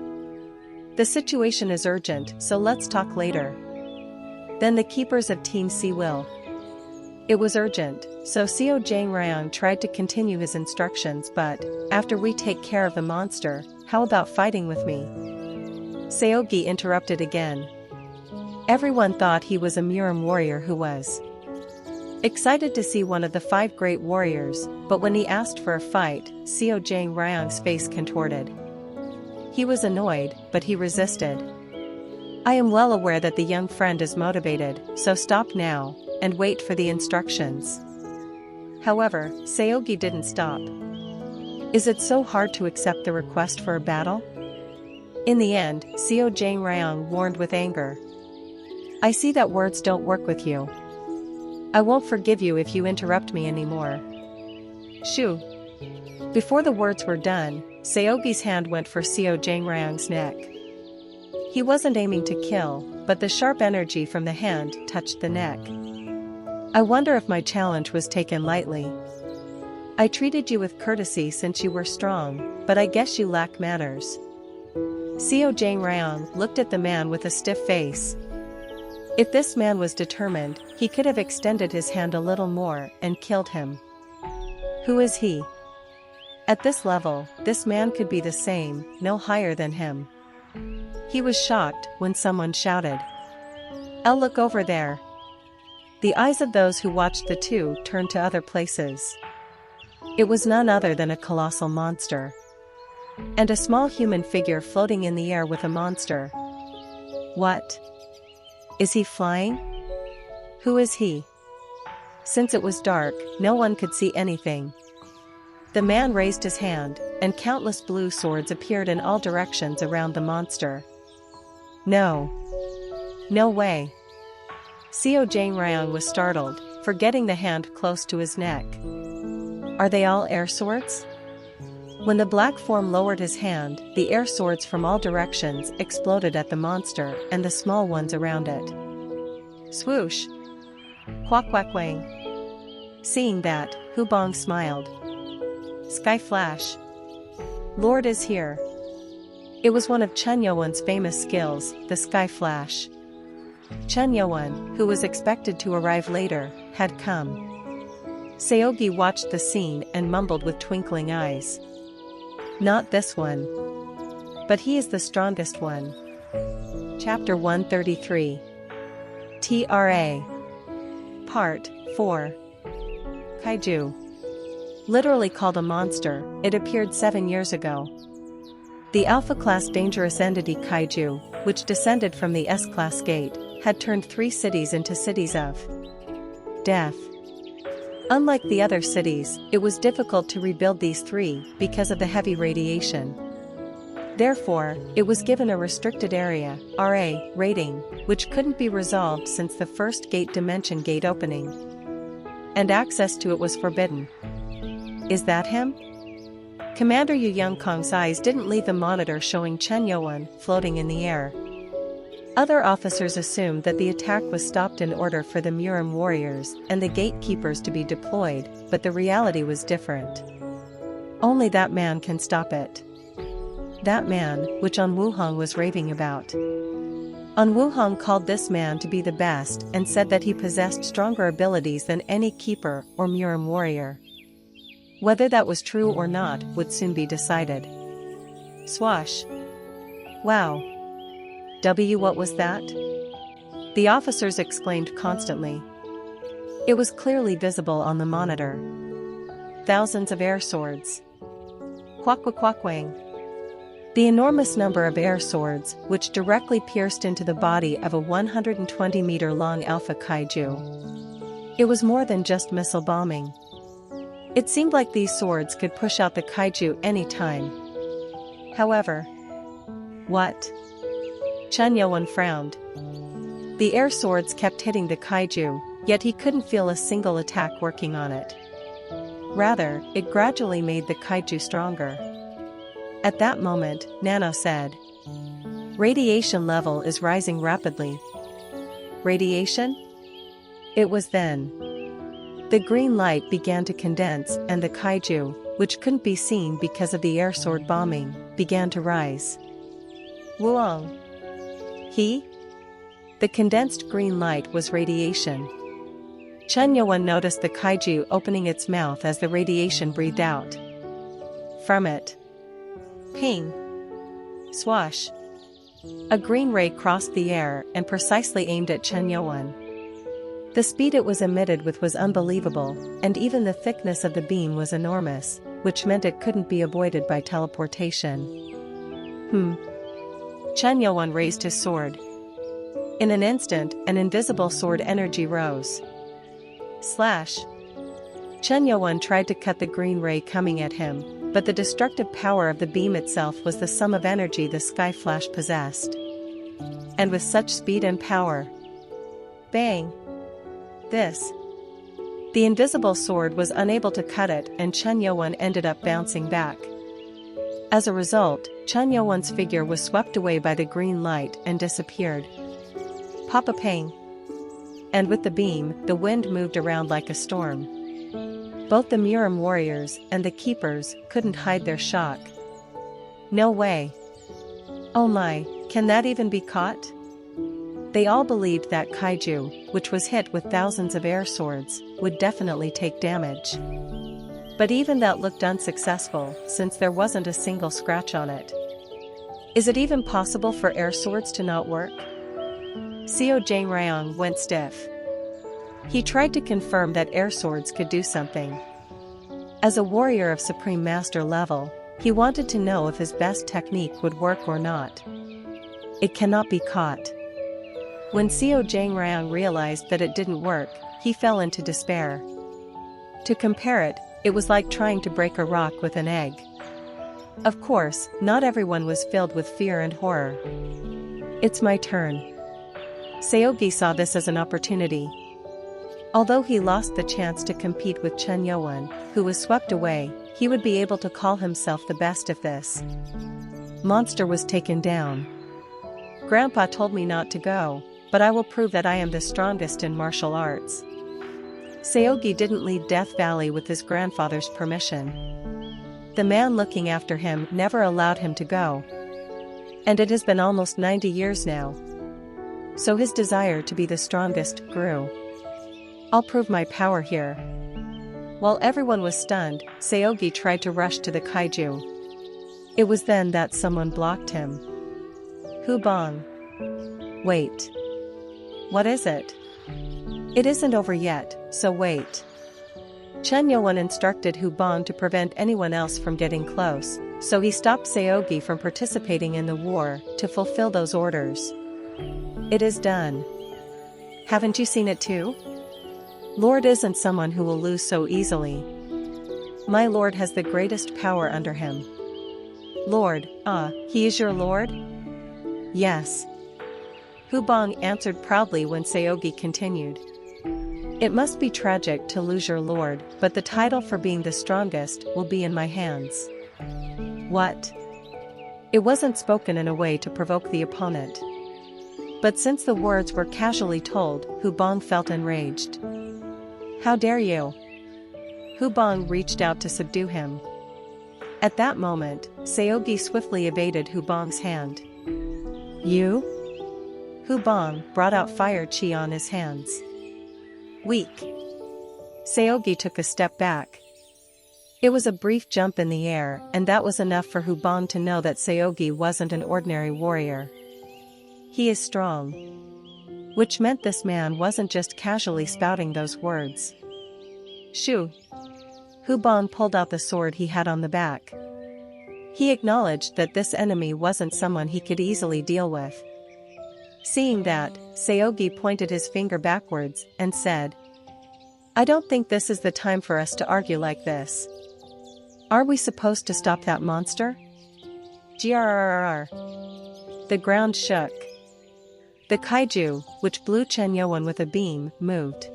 The situation is urgent, so let's talk later. Then the keepers of Team C will. It was urgent, so Seo Jang Ryong tried to continue his instructions, but, after we take care of the monster, how about fighting with me? Seogi interrupted again. Everyone thought he was a Murim warrior who was excited to see one of the 5 great warriors, but when he asked for a fight, Seo Jang Ryong's face contorted. He was annoyed, but he resisted. I am well aware that the young friend is motivated, so stop now, and wait for the instructions. However, Seogi didn't stop. Is it so hard to accept the request for a battle? In the end, Seo Jang Ryong warned with anger. I see that words don't work with you. I won't forgive you if you interrupt me anymore. Shoo. Before the words were done, Seogi's hand went for Seo Jang Ryong's neck. He wasn't aiming to kill, but the sharp energy from the hand touched the neck. I wonder if my challenge was taken lightly. I treated you with courtesy since you were strong, but I guess you lack manners. Seo Jang Ryong looked at the man with a stiff face. If this man was determined, he could have extended his hand a little more and killed him. Who is he? At this level, this man could be the same, no higher than him. He was shocked when someone shouted, "Elle, look over there." The eyes of those who watched the two turned to other places. It was none other than a colossal monster. And a small human figure floating in the air with a monster. What? Is he flying? Who is he? Since it was dark, no one could see anything. The man raised his hand, and countless blue swords appeared in all directions around the monster. No. No way. Seo Jang Ryong was startled, forgetting the hand close to his neck. Are they all air swords? When the black form lowered his hand, the air swords from all directions exploded at the monster and the small ones around it. Swoosh! Quack quack wang! Seeing that, Hu Bong smiled. Sky Flash! Lord is here! It was one of Chen Youwen's famous skills, the Sky Flash. Chen Youwen, who was expected to arrive later, had come. Seogi watched the scene and mumbled with twinkling eyes. Not this one. But he is the strongest one. Chapter 133. TRA. Part 4. Kaiju. Literally called a monster, it appeared 7 years ago. The Alpha-class dangerous entity Kaiju, which descended from the S-class gate, had turned 3 cities into cities of death. Unlike the other cities, it was difficult to rebuild these 3 because of the heavy radiation. Therefore, it was given a restricted area (RA) rating, which couldn't be resolved since the first gate dimension gate opening. And access to it was forbidden. Is that him? Commander Yu Youngkong's eyes didn't leave the monitor showing Chen Youwen floating in the air. Other officers assumed that the attack was stopped in order for the Murim warriors and the gatekeepers to be deployed, but the reality was different. Only that man can stop it. That man, which An Wuhong was raving about. An Wuhong called this man to be the best and said that he possessed stronger abilities than any keeper or Murim warrior. Whether that was true or not would soon be decided. Swash! Wow! What was that? The officers exclaimed constantly. It was clearly visible on the monitor. Thousands of air swords. Quack quack quack wang. The enormous number of air swords, which directly pierced into the body of a 120-meter-long alpha kaiju. It was more than just missile bombing. It seemed like these swords could push out the kaiju any time. However, what? Chen Youwen frowned. The air swords kept hitting the kaiju, yet he couldn't feel a single attack working on it. Rather, it gradually made the kaiju stronger. At that moment, Nano said, "Radiation level is rising rapidly." Radiation? It was then. The green light began to condense and the kaiju, which couldn't be seen because of the air sword bombing, began to rise. Wuong. He? The condensed green light was radiation. Chen Youwen noticed the kaiju opening its mouth as the radiation breathed out. From it. Ping. Swash. A green ray crossed the air and precisely aimed at Chen Youwen. The speed it was emitted with was unbelievable, and even the thickness of the beam was enormous, which meant it couldn't be avoided by teleportation. Chen Youwen raised his sword. In an instant, an invisible sword energy rose. Slash. Chen Youwen tried to cut the green ray coming at him, but the destructive power of the beam itself was the sum of energy the Sky Flash possessed. And with such speed and power. Bang! The invisible sword was unable to cut it and Chen Youwen ended up bouncing back. As a result, Chen Youwen's figure was swept away by the green light and disappeared. Papa Pang! And with the beam, the wind moved around like a storm. Both the Murim warriors and the keepers couldn't hide their shock. No way! Oh my, can that even be caught? They all believed that kaiju, which was hit with thousands of air swords, would definitely take damage. But even that looked unsuccessful, since there wasn't a single scratch on it. Is it even possible for air swords to not work? Seo Jang Ryong went stiff. He tried to confirm that air swords could do something. As a warrior of Supreme Master level, he wanted to know if his best technique would work or not. It cannot be caught. When Seo Jang Ryong realized that it didn't work, he fell into despair. To compare it, it was like trying to break a rock with an egg. Of course, not everyone was filled with fear and horror. It's my turn. Seogi saw this as an opportunity. Although he lost the chance to compete with Chen Yowen, who was swept away, he would be able to call himself the best if this monster was taken down. Grandpa told me not to go, but I will prove that I am the strongest in martial arts. Seogi didn't leave Death Valley with his grandfather's permission. The man looking after him never allowed him to go. And it has been almost 90 years now. So his desire to be the strongest grew. I'll prove my power here. While everyone was stunned, Seogi tried to rush to the kaiju. It was then that someone blocked him. Hu Bong. Wait. What is it? It isn't over yet, so wait. Chen Yowen instructed Hu Bong to prevent anyone else from getting close, so he stopped Seogi from participating in the war to fulfill those orders. It is done. Haven't you seen it too? Lord isn't someone who will lose so easily. My lord has the greatest power under him. Lord, he is your lord? Yes. Hu Bong answered proudly when Seogi continued. It must be tragic to lose your lord, but the title for being the strongest will be in my hands. What? It wasn't spoken in a way to provoke the opponent. But since the words were casually told, Hu Bong felt enraged. How dare you? Hu Bong reached out to subdue him. At that moment, Seogi swiftly evaded Hu Bong's hand. You? Hu Bong brought out fire chi on his hands. Weak. Seogi took a step back. It was a brief jump in the air, and that was enough for Hu Bong to know that Seogi wasn't an ordinary warrior. He is strong. Which meant this man wasn't just casually spouting those words. Shoo! Hu Bong pulled out the sword he had on the back. He acknowledged that this enemy wasn't someone he could easily deal with. Seeing that, Seogi pointed his finger backwards and said, I don't think this is the time for us to argue like this. Are we supposed to stop that monster? Grrrr. The ground shook. The kaiju, which blew Chen Yowen with a beam, moved.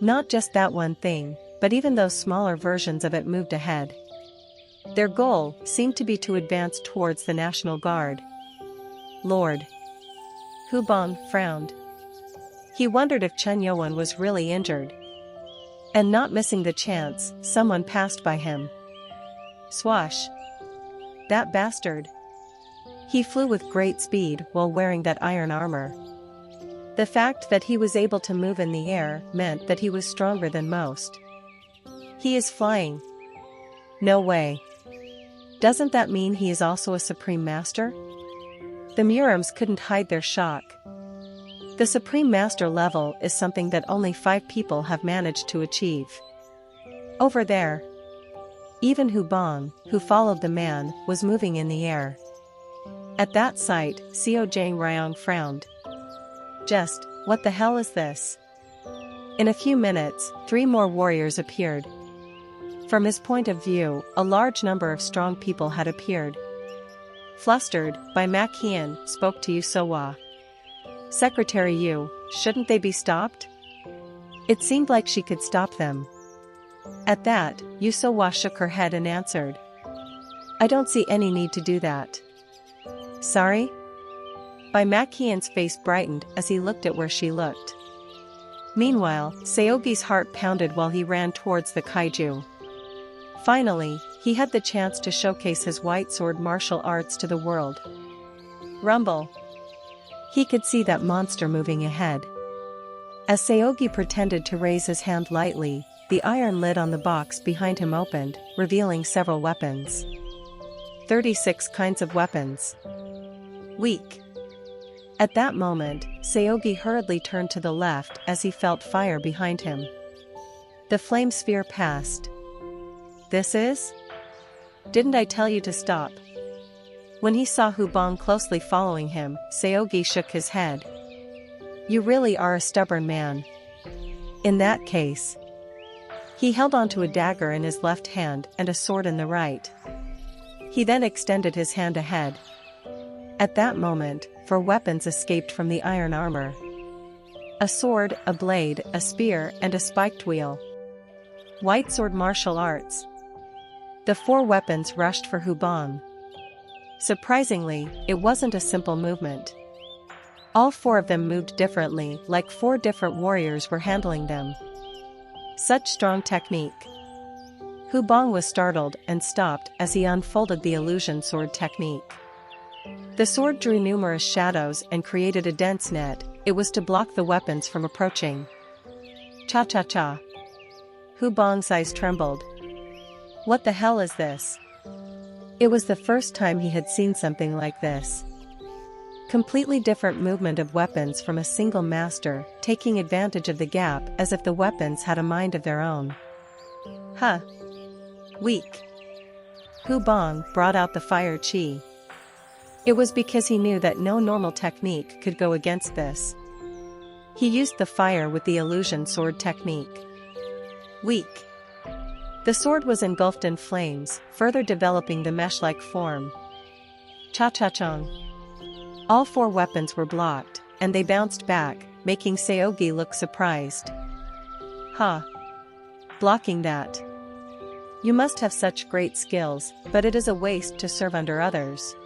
Not just that one thing, but even those smaller versions of it moved ahead. Their goal seemed to be to advance towards the National Guard. Lord. Hu Bong frowned. He wondered if Chen Yowen was really injured. And not missing the chance, someone passed by him. Swash. That bastard. He flew with great speed while wearing that iron armor. The fact that he was able to move in the air meant that he was stronger than most. He is flying. No way. Doesn't that mean he is also a Supreme Master? The Murams couldn't hide their shock. The Supreme Master level is something that only 5 people have managed to achieve. Over there. Even Hu Bong, who followed the man, was moving in the air. At that sight, Seo Jang Ryong frowned. Just, what the hell is this? In a few minutes, 3 more warriors appeared. From his point of view, a large number of strong people had appeared. Flustered, Bai Mak Hien spoke to Yu So-wa. Secretary Yu, shouldn't they be stopped? It seemed like she could stop them. At that, Yu So-wa shook her head and answered. I don't see any need to do that. Sorry? Bai Mak Hien's face brightened as he looked at where she looked. Meanwhile, Seogi's heart pounded while he ran towards the kaiju. Finally, he had the chance to showcase his white sword martial arts to the world. Rumble. He could see that monster moving ahead. As Seogi pretended to raise his hand lightly, the iron lid on the box behind him opened, revealing several weapons. 36 kinds of weapons. Weak. At that moment, Seogi hurriedly turned to the left as he felt fire behind him. The flame sphere passed. This is? Didn't I tell you to stop? When he saw Hubong closely following him, Seogi shook his head. You really are a stubborn man. In that case. He held onto a dagger in his left hand and a sword in the right. He then extended his hand ahead. At that moment, 4 weapons escaped from the iron armor. A sword, a blade, a spear, and a spiked wheel. White sword martial arts. The 4 weapons rushed for Hubong. Surprisingly, it wasn't a simple movement. All 4 of them moved differently, like 4 different warriors were handling them. Such strong technique. Hubong was startled and stopped as he unfolded the illusion sword technique. The sword drew numerous shadows and created a dense net. It was to block the weapons from approaching. Cha-cha-cha. Hubong's eyes trembled. What the hell is this? It was the first time he had seen something like this. Completely different movement of weapons from a single master, taking advantage of the gap as if the weapons had a mind of their own. Huh. Weak. Hubong brought out the fire chi. It was because he knew that no normal technique could go against this. He used the fire with the illusion sword technique. Weak. The sword was engulfed in flames, further developing the mesh-like form. Cha-cha-chong. All 4 weapons were blocked, and they bounced back, making Seogi look surprised. Huh. Blocking that. You must have such great skills, but it is a waste to serve under others.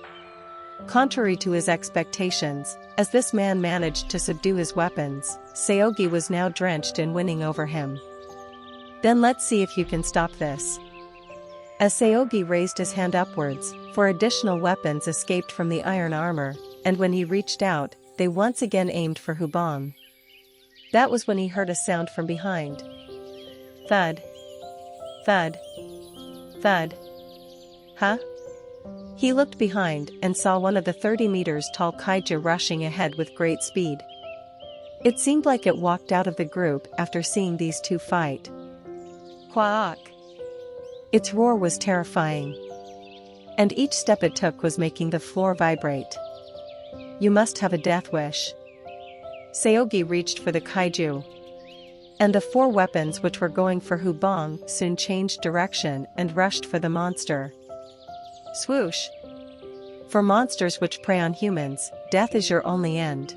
Contrary to his expectations, as this man managed to subdue his weapons, Seogi was now drenched in winning over him. Then let's see if you can stop this. As Seogi raised his hand upwards, 4 additional weapons escaped from the iron armor, and when he reached out, they once again aimed for Hubong. That was when he heard a sound from behind. Thud. Thud. Thud. Huh? He looked behind and saw one of the 30 meters tall kaiju rushing ahead with great speed. It seemed like it walked out of the group after seeing these 2 fight. Quack! Its roar was terrifying. And each step it took was making the floor vibrate. You must have a death wish. Seogi reached for the kaiju. And the 4 weapons which were going for Hubong soon changed direction and rushed for the monster. Swoosh! For monsters which prey on humans, death is your only end.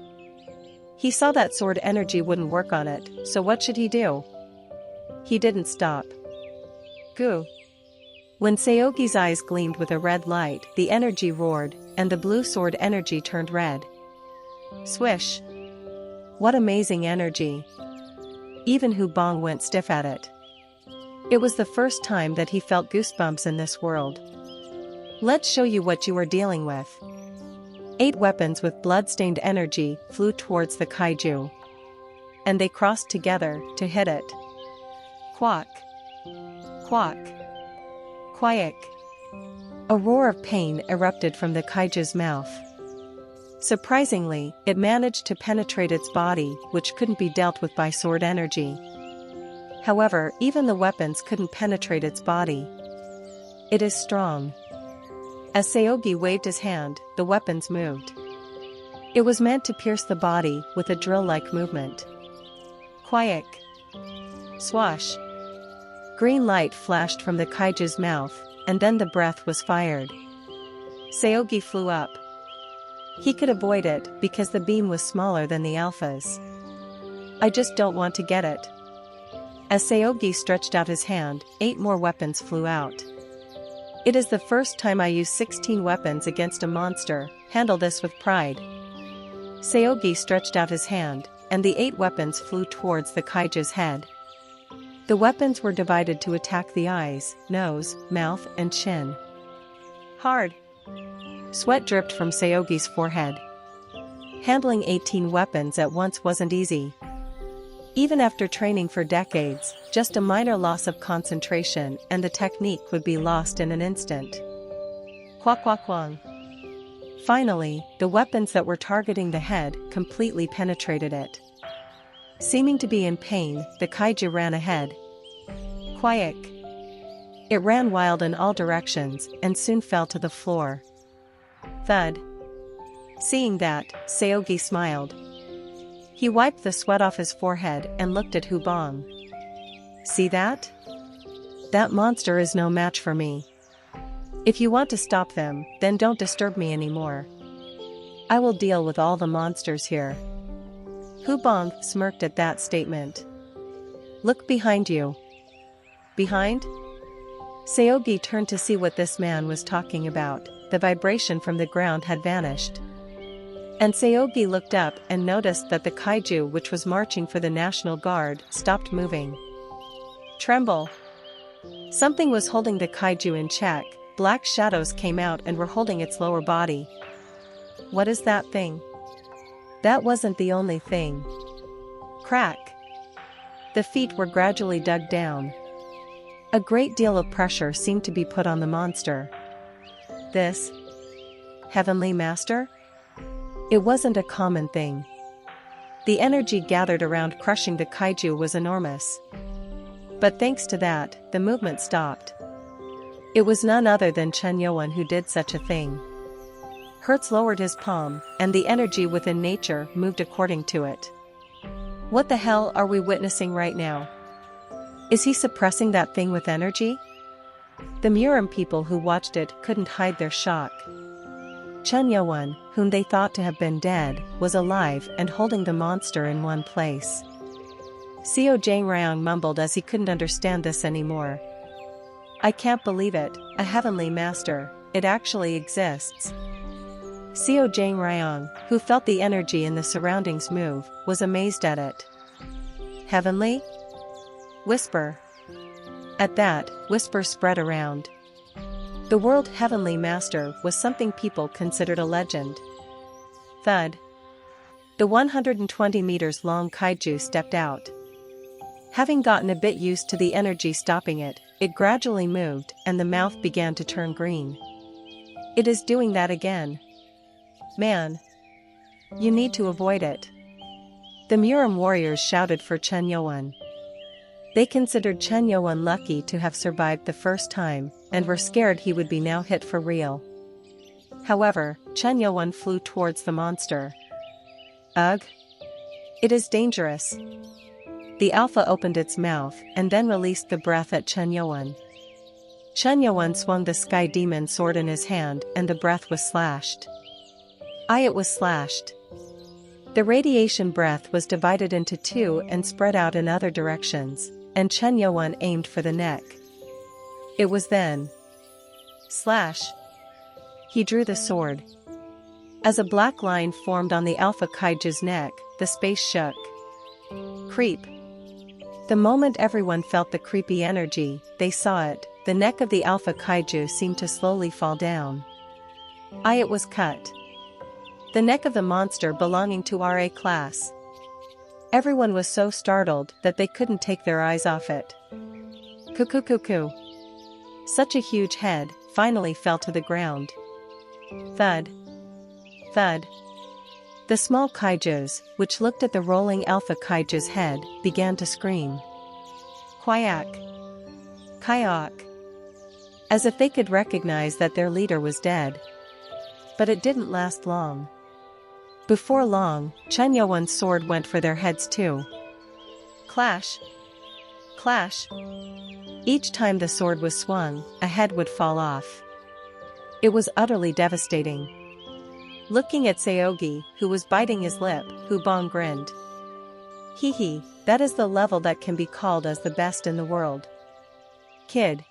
He saw that sword energy wouldn't work on it, so what should he do? He didn't stop. Goo! When Seogi's eyes gleamed with a red light, the energy roared, and the blue sword energy turned red. Swish! What amazing energy! Even Hubong went stiff at it. It was the first time that he felt goosebumps in this world. Let's show you what you are dealing with. 8 weapons with blood-stained energy flew towards the kaiju. And they crossed together to hit it. Quack! Quack! Quack! A roar of pain erupted from the kaiju's mouth. Surprisingly, it managed to penetrate its body, which couldn't be dealt with by sword energy. However, even the weapons couldn't penetrate its body. It is strong. As Seogi waved his hand, the weapons moved. It was meant to pierce the body with a drill-like movement. Quack! Swash! Green light flashed from the kaiju's mouth, and then the breath was fired. Seogi flew up. He could avoid it because the beam was smaller than the alphas. I just don't want to get it. As Seogi stretched out his hand, 8 more weapons flew out. It is the first time I use 16 weapons against a monster, handle this with pride. Seogi stretched out his hand, and the 8 weapons flew towards the kaiju's head. The weapons were divided to attack the eyes, nose, mouth, and chin. Hard! Sweat dripped from Seogi's forehead. Handling 18 weapons at once wasn't easy. Even after training for decades, just a minor loss of concentration and the technique would be lost in an instant. Kwak-kwak-kwang. Finally, the weapons that were targeting the head completely penetrated it. Seeming to be in pain, the kaiju ran ahead. Quiet. It ran wild in all directions and soon fell to the floor. Thud. Seeing that, Seogi smiled. He wiped the sweat off his forehead and looked at Hubong. See that? That monster is no match for me. If you want to stop them, then don't disturb me anymore. I will deal with all the monsters here. Hubong smirked at that statement. Look behind you. Behind? Seogi turned to see what this man was talking about. The vibration from the ground had vanished. And Seogi looked up and noticed that the kaiju which was marching for the National Guard stopped moving. Tremble. Something was holding the kaiju in check. Black shadows came out and were holding its lower body. What is that thing? That wasn't the only thing. Crack. The feet were gradually dug down. A great deal of pressure seemed to be put on the monster. This heavenly master? It wasn't a common thing. The energy gathered around crushing the kaiju was enormous. But thanks to that, the movement stopped. It was none other than Chen Yuan who did such a thing. Hertz lowered his palm, and the energy within nature moved according to it. What the hell are we witnessing right now? Is he suppressing that thing with energy? The Murim people who watched it couldn't hide their shock. Chen Yuan, whom they thought to have been dead, was alive and holding the monster in one place. Xiao Zhangrang mumbled as he couldn't understand this anymore. I can't believe it, a heavenly master, it actually exists. Xiao Zhangrang, who felt the energy in the surroundings move, was amazed at it. Heavenly? Whisper. At that, whispers spread around. The world heavenly master was something people considered a legend. Thud. The 120 meters long kaiju stepped out. Having gotten a bit used to the energy stopping it, it gradually moved and the mouth began to turn green. It is doing that again. Man. You need to avoid it. The Murim warriors shouted for Chen Yuan. They considered Chen Yuan lucky to have survived the first time, and were scared he would be now hit for real. However, Chen Yuan flew towards the monster. Ugh! It is dangerous. The Alpha opened its mouth and then released the breath at Chen Yuan. Chen Yuan swung the Sky Demon sword in his hand and the breath was slashed. It was slashed. The radiation breath was divided into two and spread out in other directions, and Chen Yuan aimed for the neck. It was then. Slash. He drew the sword. As a black line formed on the Alpha Kaiju's neck, the space shook. Creep. The moment everyone felt the creepy energy, they saw it, the neck of the Alpha Kaiju seemed to slowly fall down. It was cut. The neck of the monster belonging to RA class. Everyone was so startled that they couldn't take their eyes off it. Cuckoo. Such a huge head finally fell to the ground. Thud. Thud. The small kaijus, which looked at the rolling Alpha Kaiju's head, began to scream. Kwayak. Kayak. As if they could recognize that their leader was dead. But it didn't last long. Before long, Chen Yuan's sword went for their heads too. Clash. Clash. Each time the sword was swung, a head would fall off. It was utterly devastating. Looking at Seogi, who was biting his lip, Hubong grinned. Hee, that is the level that can be called as the best in the world. Kid,